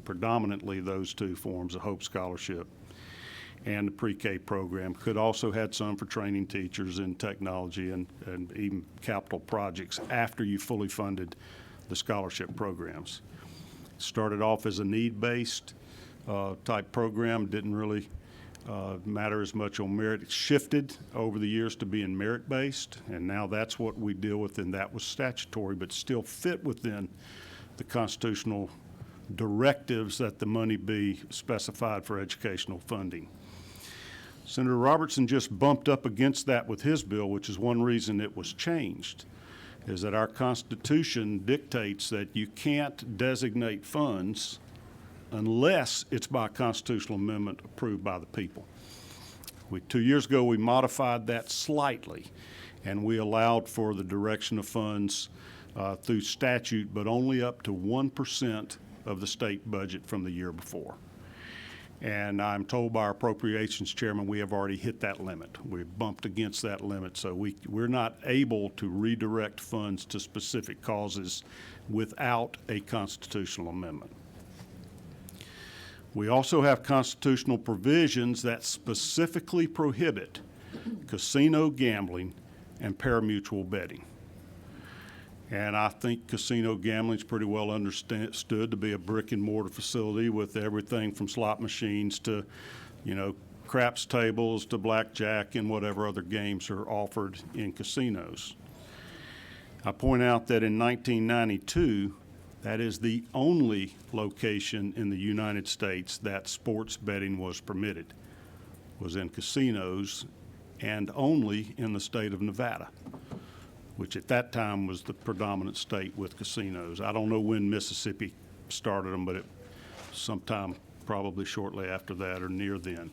[SPEAKER 1] Predominantly those two forms, the Hope Scholarship and the pre-K program. Could also had some for training teachers in technology and even capital projects after you fully funded the scholarship programs. Started off as a need-based type program, didn't really matter as much on merit. It shifted over the years to being merit-based, and now that's what we deal with, and that was statutory, but still fit within the constitutional directives that the money be specified for educational funding. Senator Robertson just bumped up against that with his bill, which is one reason it was changed, is that our Constitution dictates that you can't designate funds unless it's by constitutional amendment approved by the people. 2 years ago, we modified that slightly, and we allowed for the direction of funds through statute, but only up to 1% of the state budget from the year before. And I'm told by our appropriations chairman, we have already hit that limit. We've bumped against that limit, so we're not able to redirect funds to specific causes without a constitutional amendment. We also have constitutional provisions that specifically prohibit casino gambling and pari-mutuel betting. And I think casino gambling is pretty well understood to be a brick and mortar facility with everything from slot machines to, craps tables to blackjack and whatever other games are offered in casinos. I point out that in 1992, that is the only location in the United States that sports betting was permitted, was in casinos, and only in the state of Nevada, which at that time was the predominant state with casinos. I don't know when Mississippi started them, but sometime probably shortly after that or near then.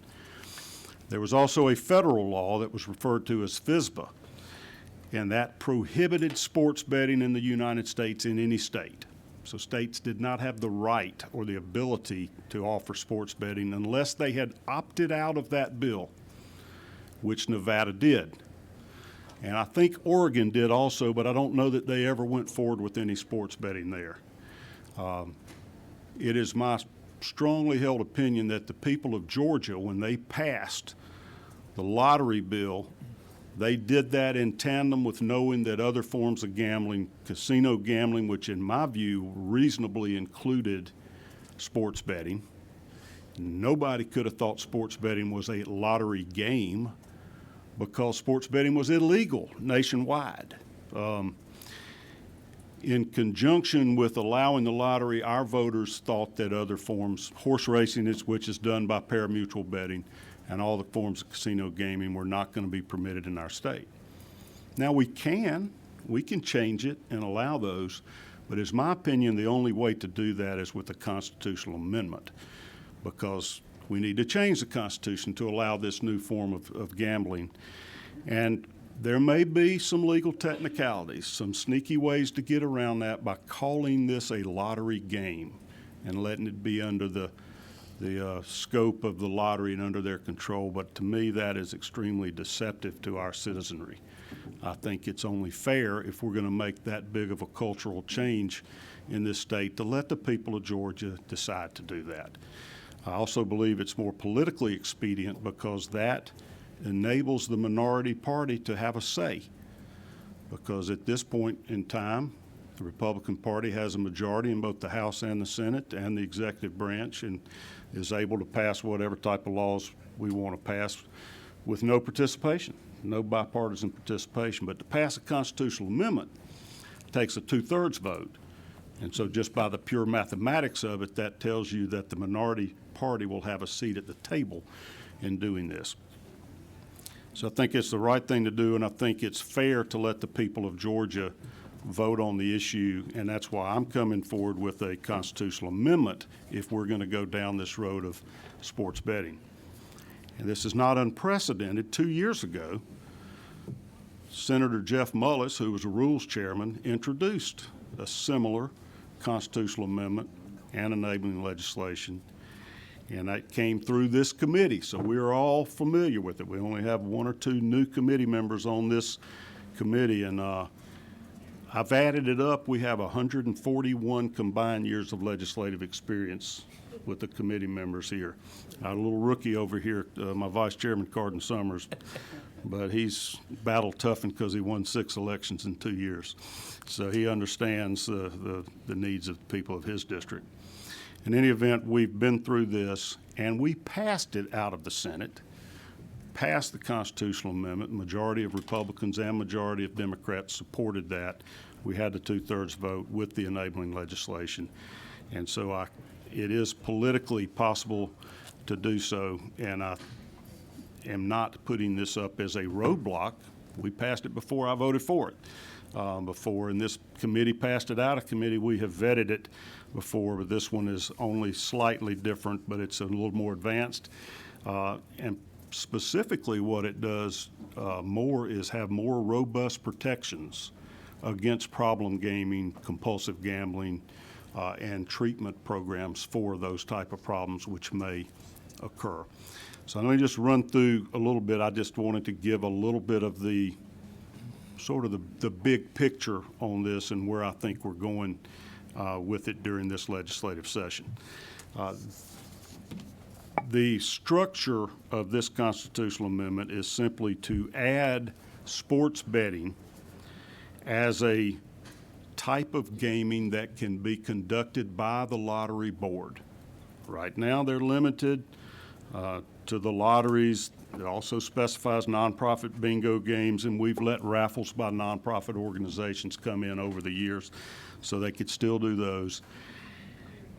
[SPEAKER 1] There was also a federal law that was referred to as FSBA, and that prohibited sports betting in the United States in any state. So states did not have the right or the ability to offer sports betting unless they had opted out of that bill, which Nevada did. And I think Oregon did also, but I don't know that they ever went forward with any sports betting there. It is my strongly held opinion that the people of Georgia, when they passed the lottery bill, they did that in tandem with knowing that other forms of gambling, casino gambling, which in my view reasonably included sports betting. Nobody could have thought sports betting was a lottery game because sports betting was illegal nationwide. In conjunction with allowing the lottery, our voters thought that other forms, horse racing, which is done by pari-mutuel betting, and all the forms of casino gaming were not going to be permitted in our state. Now we can change it and allow those, but it's my opinion the only way to do that is with a constitutional amendment, because we need to change the Constitution to allow this new form of gambling. And there may be some legal technicalities, some sneaky ways to get around that by calling this a lottery game and letting it be under the scope of the lottery and under their control. But to me, that is extremely deceptive to our citizenry. I think it's only fair, if we're going to make that big of a cultural change in this state, to let the people of Georgia decide to do that. I also believe it's more politically expedient because that enables the minority party to have a say. Because at this point in time, the Republican Party has a majority in both the House and the Senate and the executive branch, and is able to pass whatever type of laws we want to pass with no participation, no bipartisan participation. But to pass a constitutional amendment takes a 2/3 vote. And so just by the pure mathematics of it, that tells you that the minority party will have a seat at the table in doing this. So I think it's the right thing to do, and I think it's fair to let the people of Georgia vote on the issue, and that's why I'm coming forward with a constitutional amendment if we're going to go down this road of sports betting. And this is not unprecedented. 2 years ago, Senator Jeff Mullis, who was a rules chairman, introduced a similar constitutional amendment and enabling legislation, and that came through this committee, so we're all familiar with it. We only have 1 or 2 new committee members on this committee, and I've added it up. We have 141 combined years of legislative experience with the committee members here. A little rookie over here, my Vice Chairman, Carden Summers, but he's battle toughened because he won 6 elections in 2 years. So he understands the needs of the people of his district. In any event, we've been through this, and we passed it out of the Senate, passed the constitutional amendment. Majority of Republicans and majority of Democrats supported that. We had the 2/3 vote with the enabling legislation. And so it is politically possible to do so, and I am not putting this up as a roadblock. We passed it before I voted for it. Before, and this committee passed it out of committee. We have vetted it before, but this one is only slightly different, but it's a little more advanced. And specifically what it does more is have more robust protections against problem gaming, compulsive gambling, and treatment programs for those type of problems which may occur. So let me just run through a little bit. I just wanted to give a little bit of the sort of the big picture on this and where I think we're going with it during this legislative session. The structure of this constitutional amendment is simply to add sports betting as a type of gaming that can be conducted by the lottery board. Right now, they're limited to the lotteries. It also specifies nonprofit bingo games, and we've let raffles by nonprofit organizations come in over the years, so they could still do those.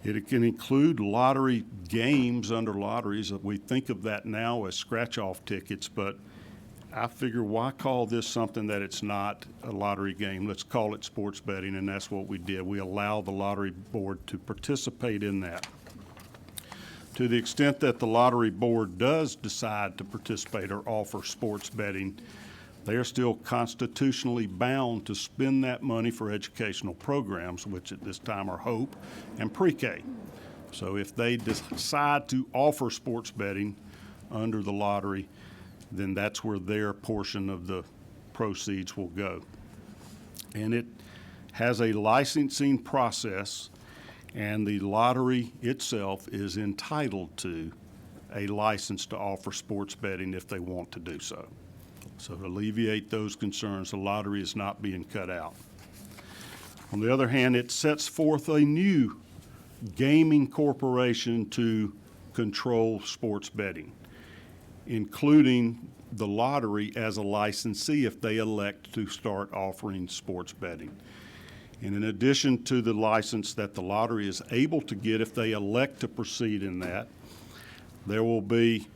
[SPEAKER 1] It can include lottery games under lotteries. We think of that now as scratch-off tickets, but I figure why call this something that it's not a lottery game? Let's call it sports betting, and that's what we did. We allow the lottery board to participate in that. To the extent that the lottery board does decide to participate or offer sports betting, they are still constitutionally bound to spend that money for educational programs, which at this time are Hope and pre-K. So if they decide to offer sports betting under the lottery, then that's where their portion of the proceeds will go. And it has a licensing process, and the lottery itself is entitled to a license to offer sports betting if they want to do so. So to alleviate those concerns, the lottery is not being cut out. On the other hand, it sets forth a new gaming corporation to control sports betting, including the lottery as a licensee if they elect to start offering sports betting. And in addition to the license that the lottery is able to get if they elect to proceed in that, there will be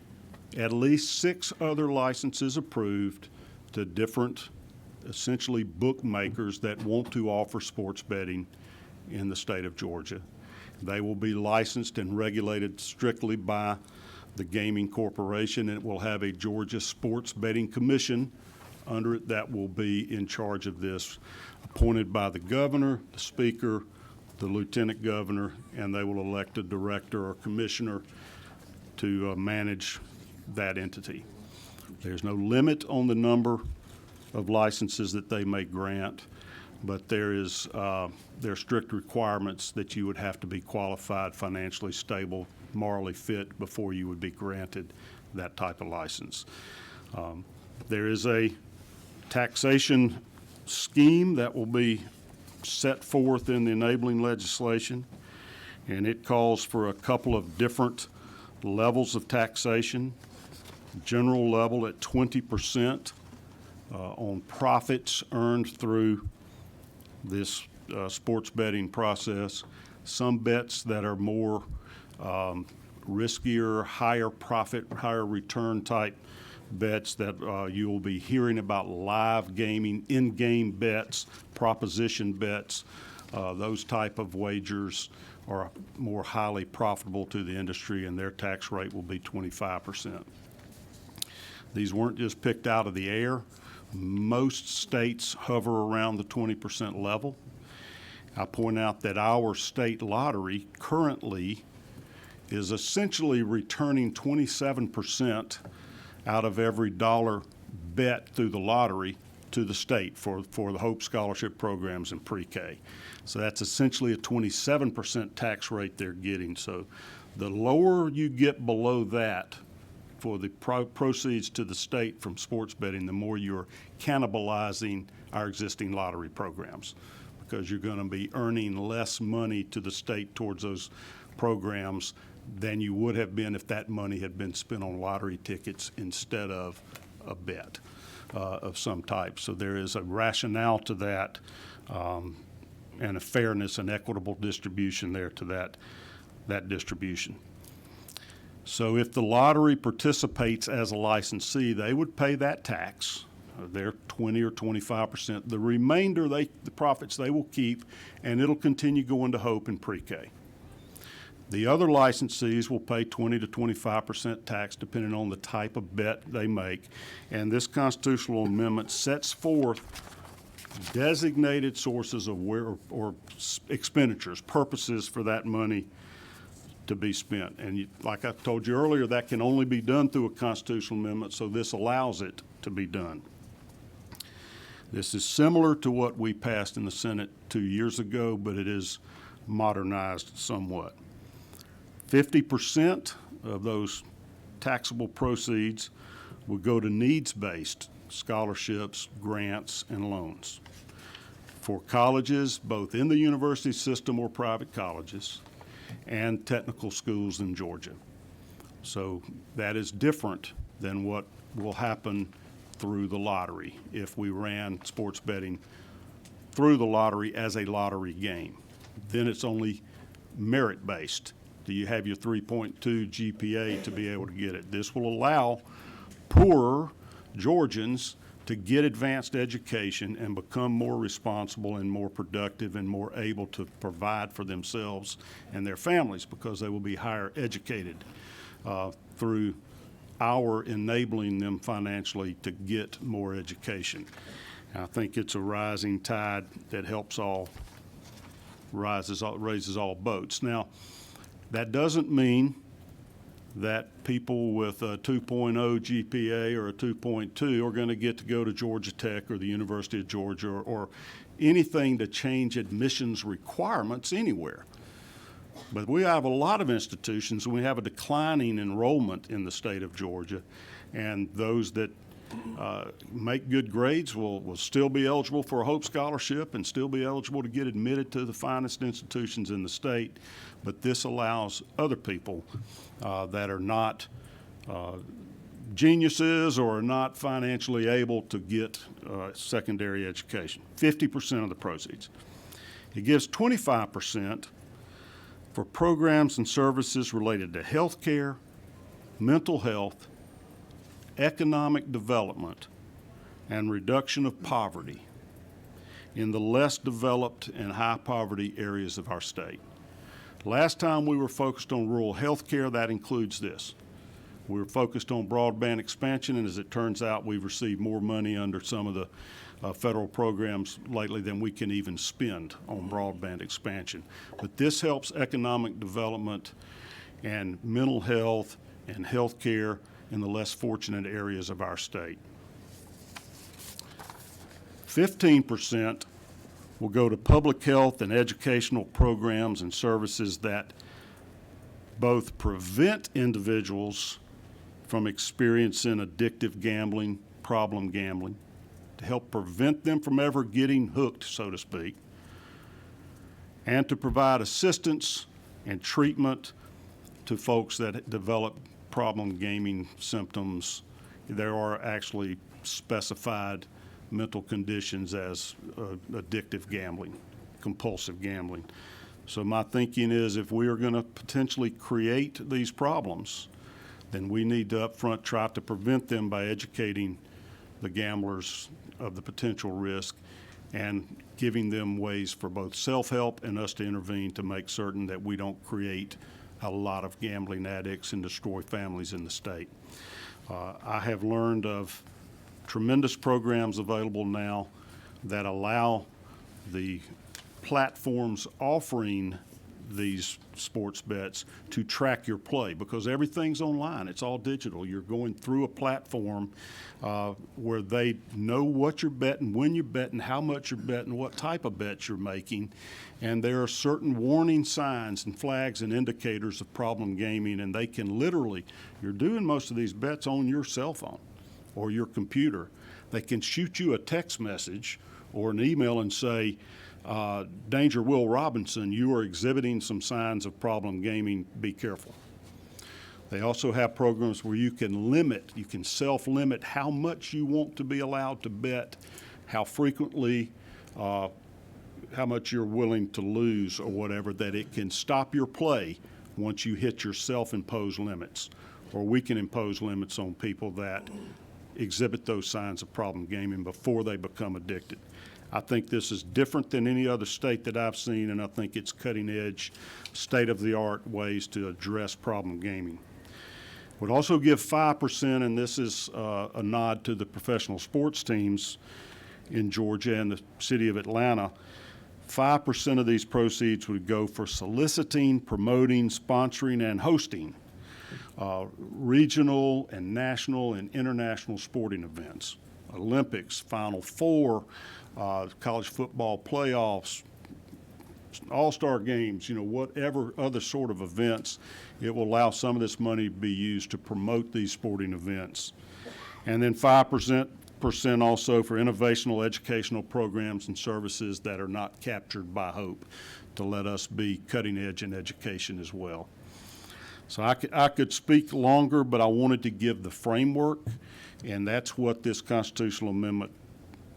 [SPEAKER 1] at least 6 other licenses approved to different, essentially bookmakers that want to offer sports betting in the state of Georgia. They will be licensed and regulated strictly by the Gaming Corporation, and it will have a Georgia Sports Betting Commission under it that will be in charge of this, appointed by the governor, the speaker, the lieutenant governor, and they will elect a director or commissioner to manage that entity. There's no limit on the number of licenses that they may grant, but there are strict requirements that you would have to be qualified, financially stable, morally fit before you would be granted that type of license. There is a taxation scheme that will be set forth in the enabling legislation, and it calls for a couple of different levels of taxation. General level at 20% on profits earned through this sports betting process. Some bets that are more riskier, higher profit, higher return type bets that you will be hearing about, live gaming, in-game bets, proposition bets. Those type of wagers are more highly profitable to the industry, and their tax rate will be 25%. These weren't just picked out of the air. Most states hover around the 20% level. I point out that our state lottery currently is essentially returning 27% out of every dollar bet through the lottery to the state for the Hope Scholarship programs and pre-K. So that's essentially a 27% tax rate they're getting. So the lower you get below that for the proceeds to the state from sports betting, the more you're cannibalizing our existing lottery programs, because you're going to be earning less money to the state towards those programs than you would have been if that money had been spent on lottery tickets instead of a bet of some type. So there is a rationale to that, and a fairness and equitable distribution there to that distribution. So if the lottery participates as a licensee, they would pay that tax, their 20 or 25%. The remainder, the profits they will keep, and it'll continue going to Hope and pre-K. The other licensees will pay 20 to 25% tax depending on the type of bet they make. And this constitutional amendment sets forth designated sources of where or expenditures, purposes for that money to be spent. And like I told you earlier, that can only be done through a constitutional amendment, so this allows it to be done. This is similar to what we passed in the Senate 2 years ago, but it is modernized somewhat. 50% of those taxable proceeds will go to needs-based scholarships, grants, and loans for colleges, both in the university system or private colleges, and technical schools in Georgia. So that is different than what will happen through the lottery if we ran sports betting through the lottery as a lottery game. Then it's only merit-based. Do you have your 3.2 GPA to be able to get it? This will allow poorer Georgians to get advanced education and become more responsible and more productive and more able to provide for themselves and their families because they will be higher educated through our enabling them financially to get more education. And I think it's a rising tide that helps all, raises all boats. Now, that doesn't mean that people with a 2.0 GPA or a 2.2 are going to get to go to Georgia Tech or the University of Georgia or anything to change admissions requirements anywhere. But we have a lot of institutions, and we have a declining enrollment in the state of Georgia, and those that make good grades will still be eligible for a Hope Scholarship and still be eligible to get admitted to the finest institutions in the state. But this allows other people that are not geniuses or are not financially able to get secondary education. 50% of the proceeds. It gives 25% for programs and services related to health care, mental health, economic development, and reduction of poverty in the less developed and high poverty areas of our state. Last time we were focused on rural health care, that includes this. We were focused on broadband expansion, and as it turns out, we've received more money under some of the federal programs lately than we can even spend on broadband expansion. But this helps economic development and mental health and health care in the less fortunate areas of our state. 15% will go to public health and educational programs and services that both prevent individuals from experiencing addictive gambling, problem gambling, to help prevent them from ever getting hooked, so to speak, and to provide assistance and treatment to folks that develop problem gaming symptoms. There are actually specified mental conditions as addictive gambling, compulsive gambling. So my thinking is if we are going to potentially create these problems, then we need to upfront try to prevent them by educating the gamblers of the potential risk and giving them ways for both self-help and us to intervene to make certain that we don't create a lot of gambling addicts and destroy families in the state. I have learned of tremendous programs available now that allow the platforms offering these sports bets to track your play because everything's online. It's all digital. You're going through a platform where they know what you're betting, when you're betting, how much you're betting, what type of bets you're making. And there are certain warning signs and flags and indicators of problem gaming, and they can literally, you're doing most of these bets on your cell phone or your computer. They can shoot you a text message or an email and say, Danger Will Robinson, you are exhibiting some signs of problem gaming, be careful. They also have programs where you can self-limit how much you want to be allowed to bet, how frequently, how much you're willing to lose or whatever, that it can stop your play once you hit your self-imposed limits. Or we can impose limits on people that exhibit those signs of problem gaming before they become addicted. I think this is different than any other state that I've seen, and I think it's cutting-edge, state-of-the-art ways to address problem gaming. Would also give 5%, and this is a nod to the professional sports teams in Georgia and the city of Atlanta, 5% of these proceeds would go for soliciting, promoting, sponsoring, and hosting regional and national and international sporting events, Olympics, Final Four, college football playoffs, all-star games, whatever other sort of events. It will allow some of this money to be used to promote these sporting events. And then 5% also for innovational educational programs and services that are not captured by HOPE, to let us be cutting edge in education as well. So I could speak longer, but I wanted to give the framework, and that's what this constitutional amendment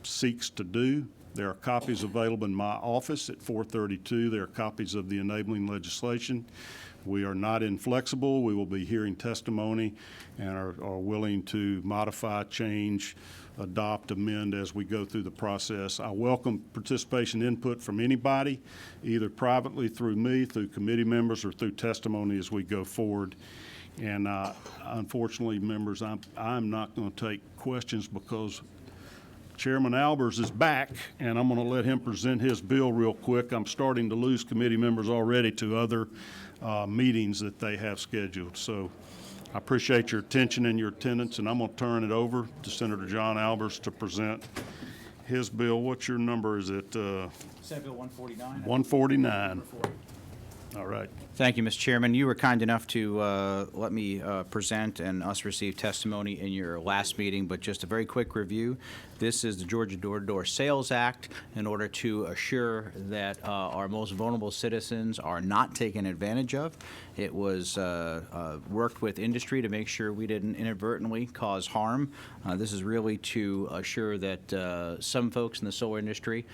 [SPEAKER 1] seeks to do. There are copies available in my office at 432. There are copies of the enabling legislation. We are not inflexible. We will be hearing testimony and are willing to modify, change, adopt, amend as we go through the process. I welcome participation input from anybody, either privately through me, through committee members, or through testimony as we go forward. And unfortunately, members, I'm not going to take questions because Chairman Albers is back, and I'm going to let him present his bill real quick. I'm starting to lose committee members already to other meetings that they have scheduled. So I appreciate your attention and your attendance, and I'm going to turn it over to Senator John Albers to present his bill. What's your number? Is it?
[SPEAKER 16] Senate Bill 149.
[SPEAKER 1] 149. All right.
[SPEAKER 16] Thank you, Mr. Chairman. You were kind enough to let me present and us receive testimony in your last meeting, but just a very quick review. This is the Georgia Door-to-Door Sales Act in order to assure that our most vulnerable citizens are not taken advantage of. It was worked with industry to make sure we didn't inadvertently cause harm. This is really to assure that some folks in the solar industry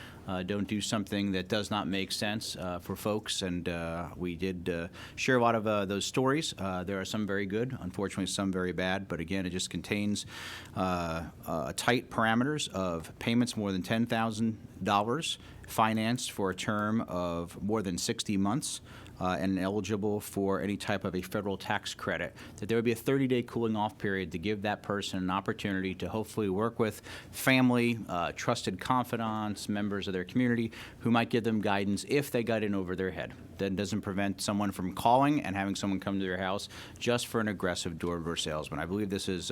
[SPEAKER 16] don't do something that does not make sense for folks, and we did share a lot of those stories. There are some very good, unfortunately some very bad, but again, it just contains tight parameters of payments more than $10,000, financed for a term of more than 60 months, and eligible for any type of a federal tax credit, that there would be a 30-day cooling off period to give that person an opportunity to hopefully work with family, trusted confidants, members of their community who might give them guidance if they got in over their head. That doesn't prevent someone from calling and having someone come to their house just for an aggressive door-to-door salesman. I believe this is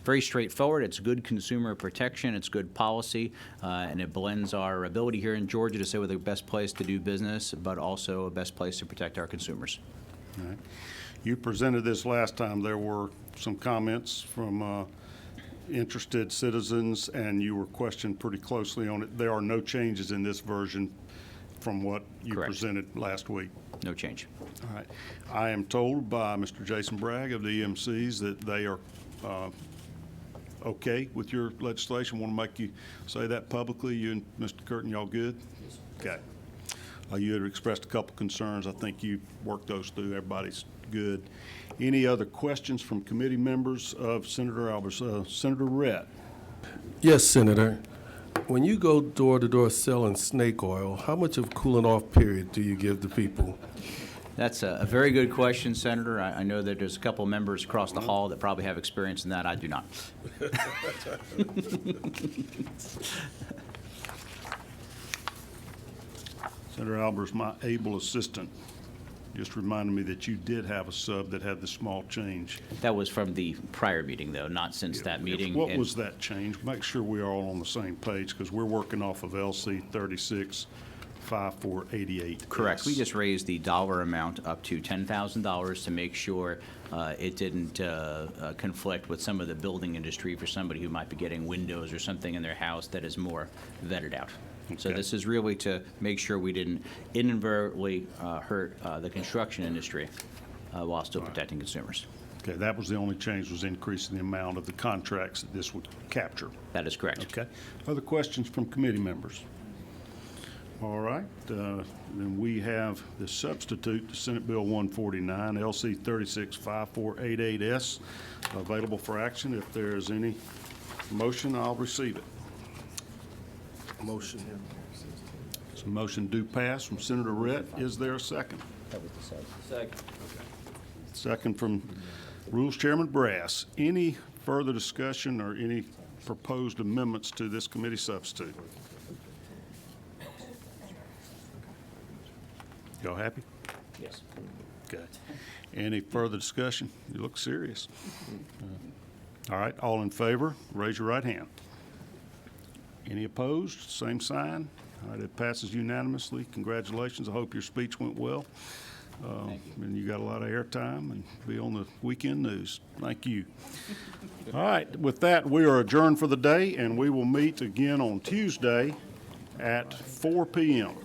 [SPEAKER 16] very straightforward. It's good consumer protection. It's good policy, and it blends our ability here in Georgia to say we're the best place to do business, but also a best place to protect our consumers.
[SPEAKER 1] All right. You presented this last time. There were some comments from interested citizens, and you were questioned pretty closely on it. There are no changes in this version from what you
[SPEAKER 16] Correct.
[SPEAKER 1] presented last week.
[SPEAKER 16] No change.
[SPEAKER 1] All right. I am told by Mr. Jason Bragg of the EMCs that they are okay with your legislation. Want to make you say that publicly. You and Mr. Curtin, y'all good? Yes. Okay. You had expressed a couple concerns. I think you worked those through. Everybody's good. Any other questions from committee members of Senator Albers? Senator Rett.
[SPEAKER 17] Yes, Senator. When you go door-to-door selling snake oil, how much of cooling off period do you give the people?
[SPEAKER 16] That's a very good question, Senator. I know that there's a couple of members across the hall that probably have experience in that. I do not.
[SPEAKER 1] Senator Albers, my able assistant, just reminded me that you did have a sub that had the small change.
[SPEAKER 16] That was from the prior meeting, though, not since that meeting.
[SPEAKER 1] What
[SPEAKER 16] And
[SPEAKER 1] was that change? Make sure we are all on the same page, because we're working off of LC 365488.
[SPEAKER 16] Correct. We just raised the dollar amount up to $10,000 to make sure it didn't conflict with some of the building industry for somebody who might be getting windows or something in their house that is more vetted out. So
[SPEAKER 1] Okay.
[SPEAKER 16] this is really to make sure we didn't inadvertently hurt the construction industry while still protecting consumers.
[SPEAKER 1] Okay, that was the only change, was increasing the amount of the contracts that this would capture.
[SPEAKER 16] That is correct.
[SPEAKER 1] Okay. Other questions from committee members? All right, then we have the substitute to Senate Bill 149, LC 365488S, available for action. If there is any motion, I'll receive it. Motion. So motion do pass from Senator Rett. Is there a second?
[SPEAKER 16] Second.
[SPEAKER 1] Second from Rules Chairman Brass. Any further discussion or any proposed amendments to this committee substitute? Y'all happy?
[SPEAKER 8] Yes.
[SPEAKER 1] Okay. Any further discussion? You look serious. All right, all in favor, raise your right hand. Any opposed? Same sign. All right, it passes unanimously. Congratulations. I hope your speech went well. And you got a lot of airtime and be on the weekend news. Thank you. All right, with that, we are adjourned for the day, and we will meet again on Tuesday at 4 p.m.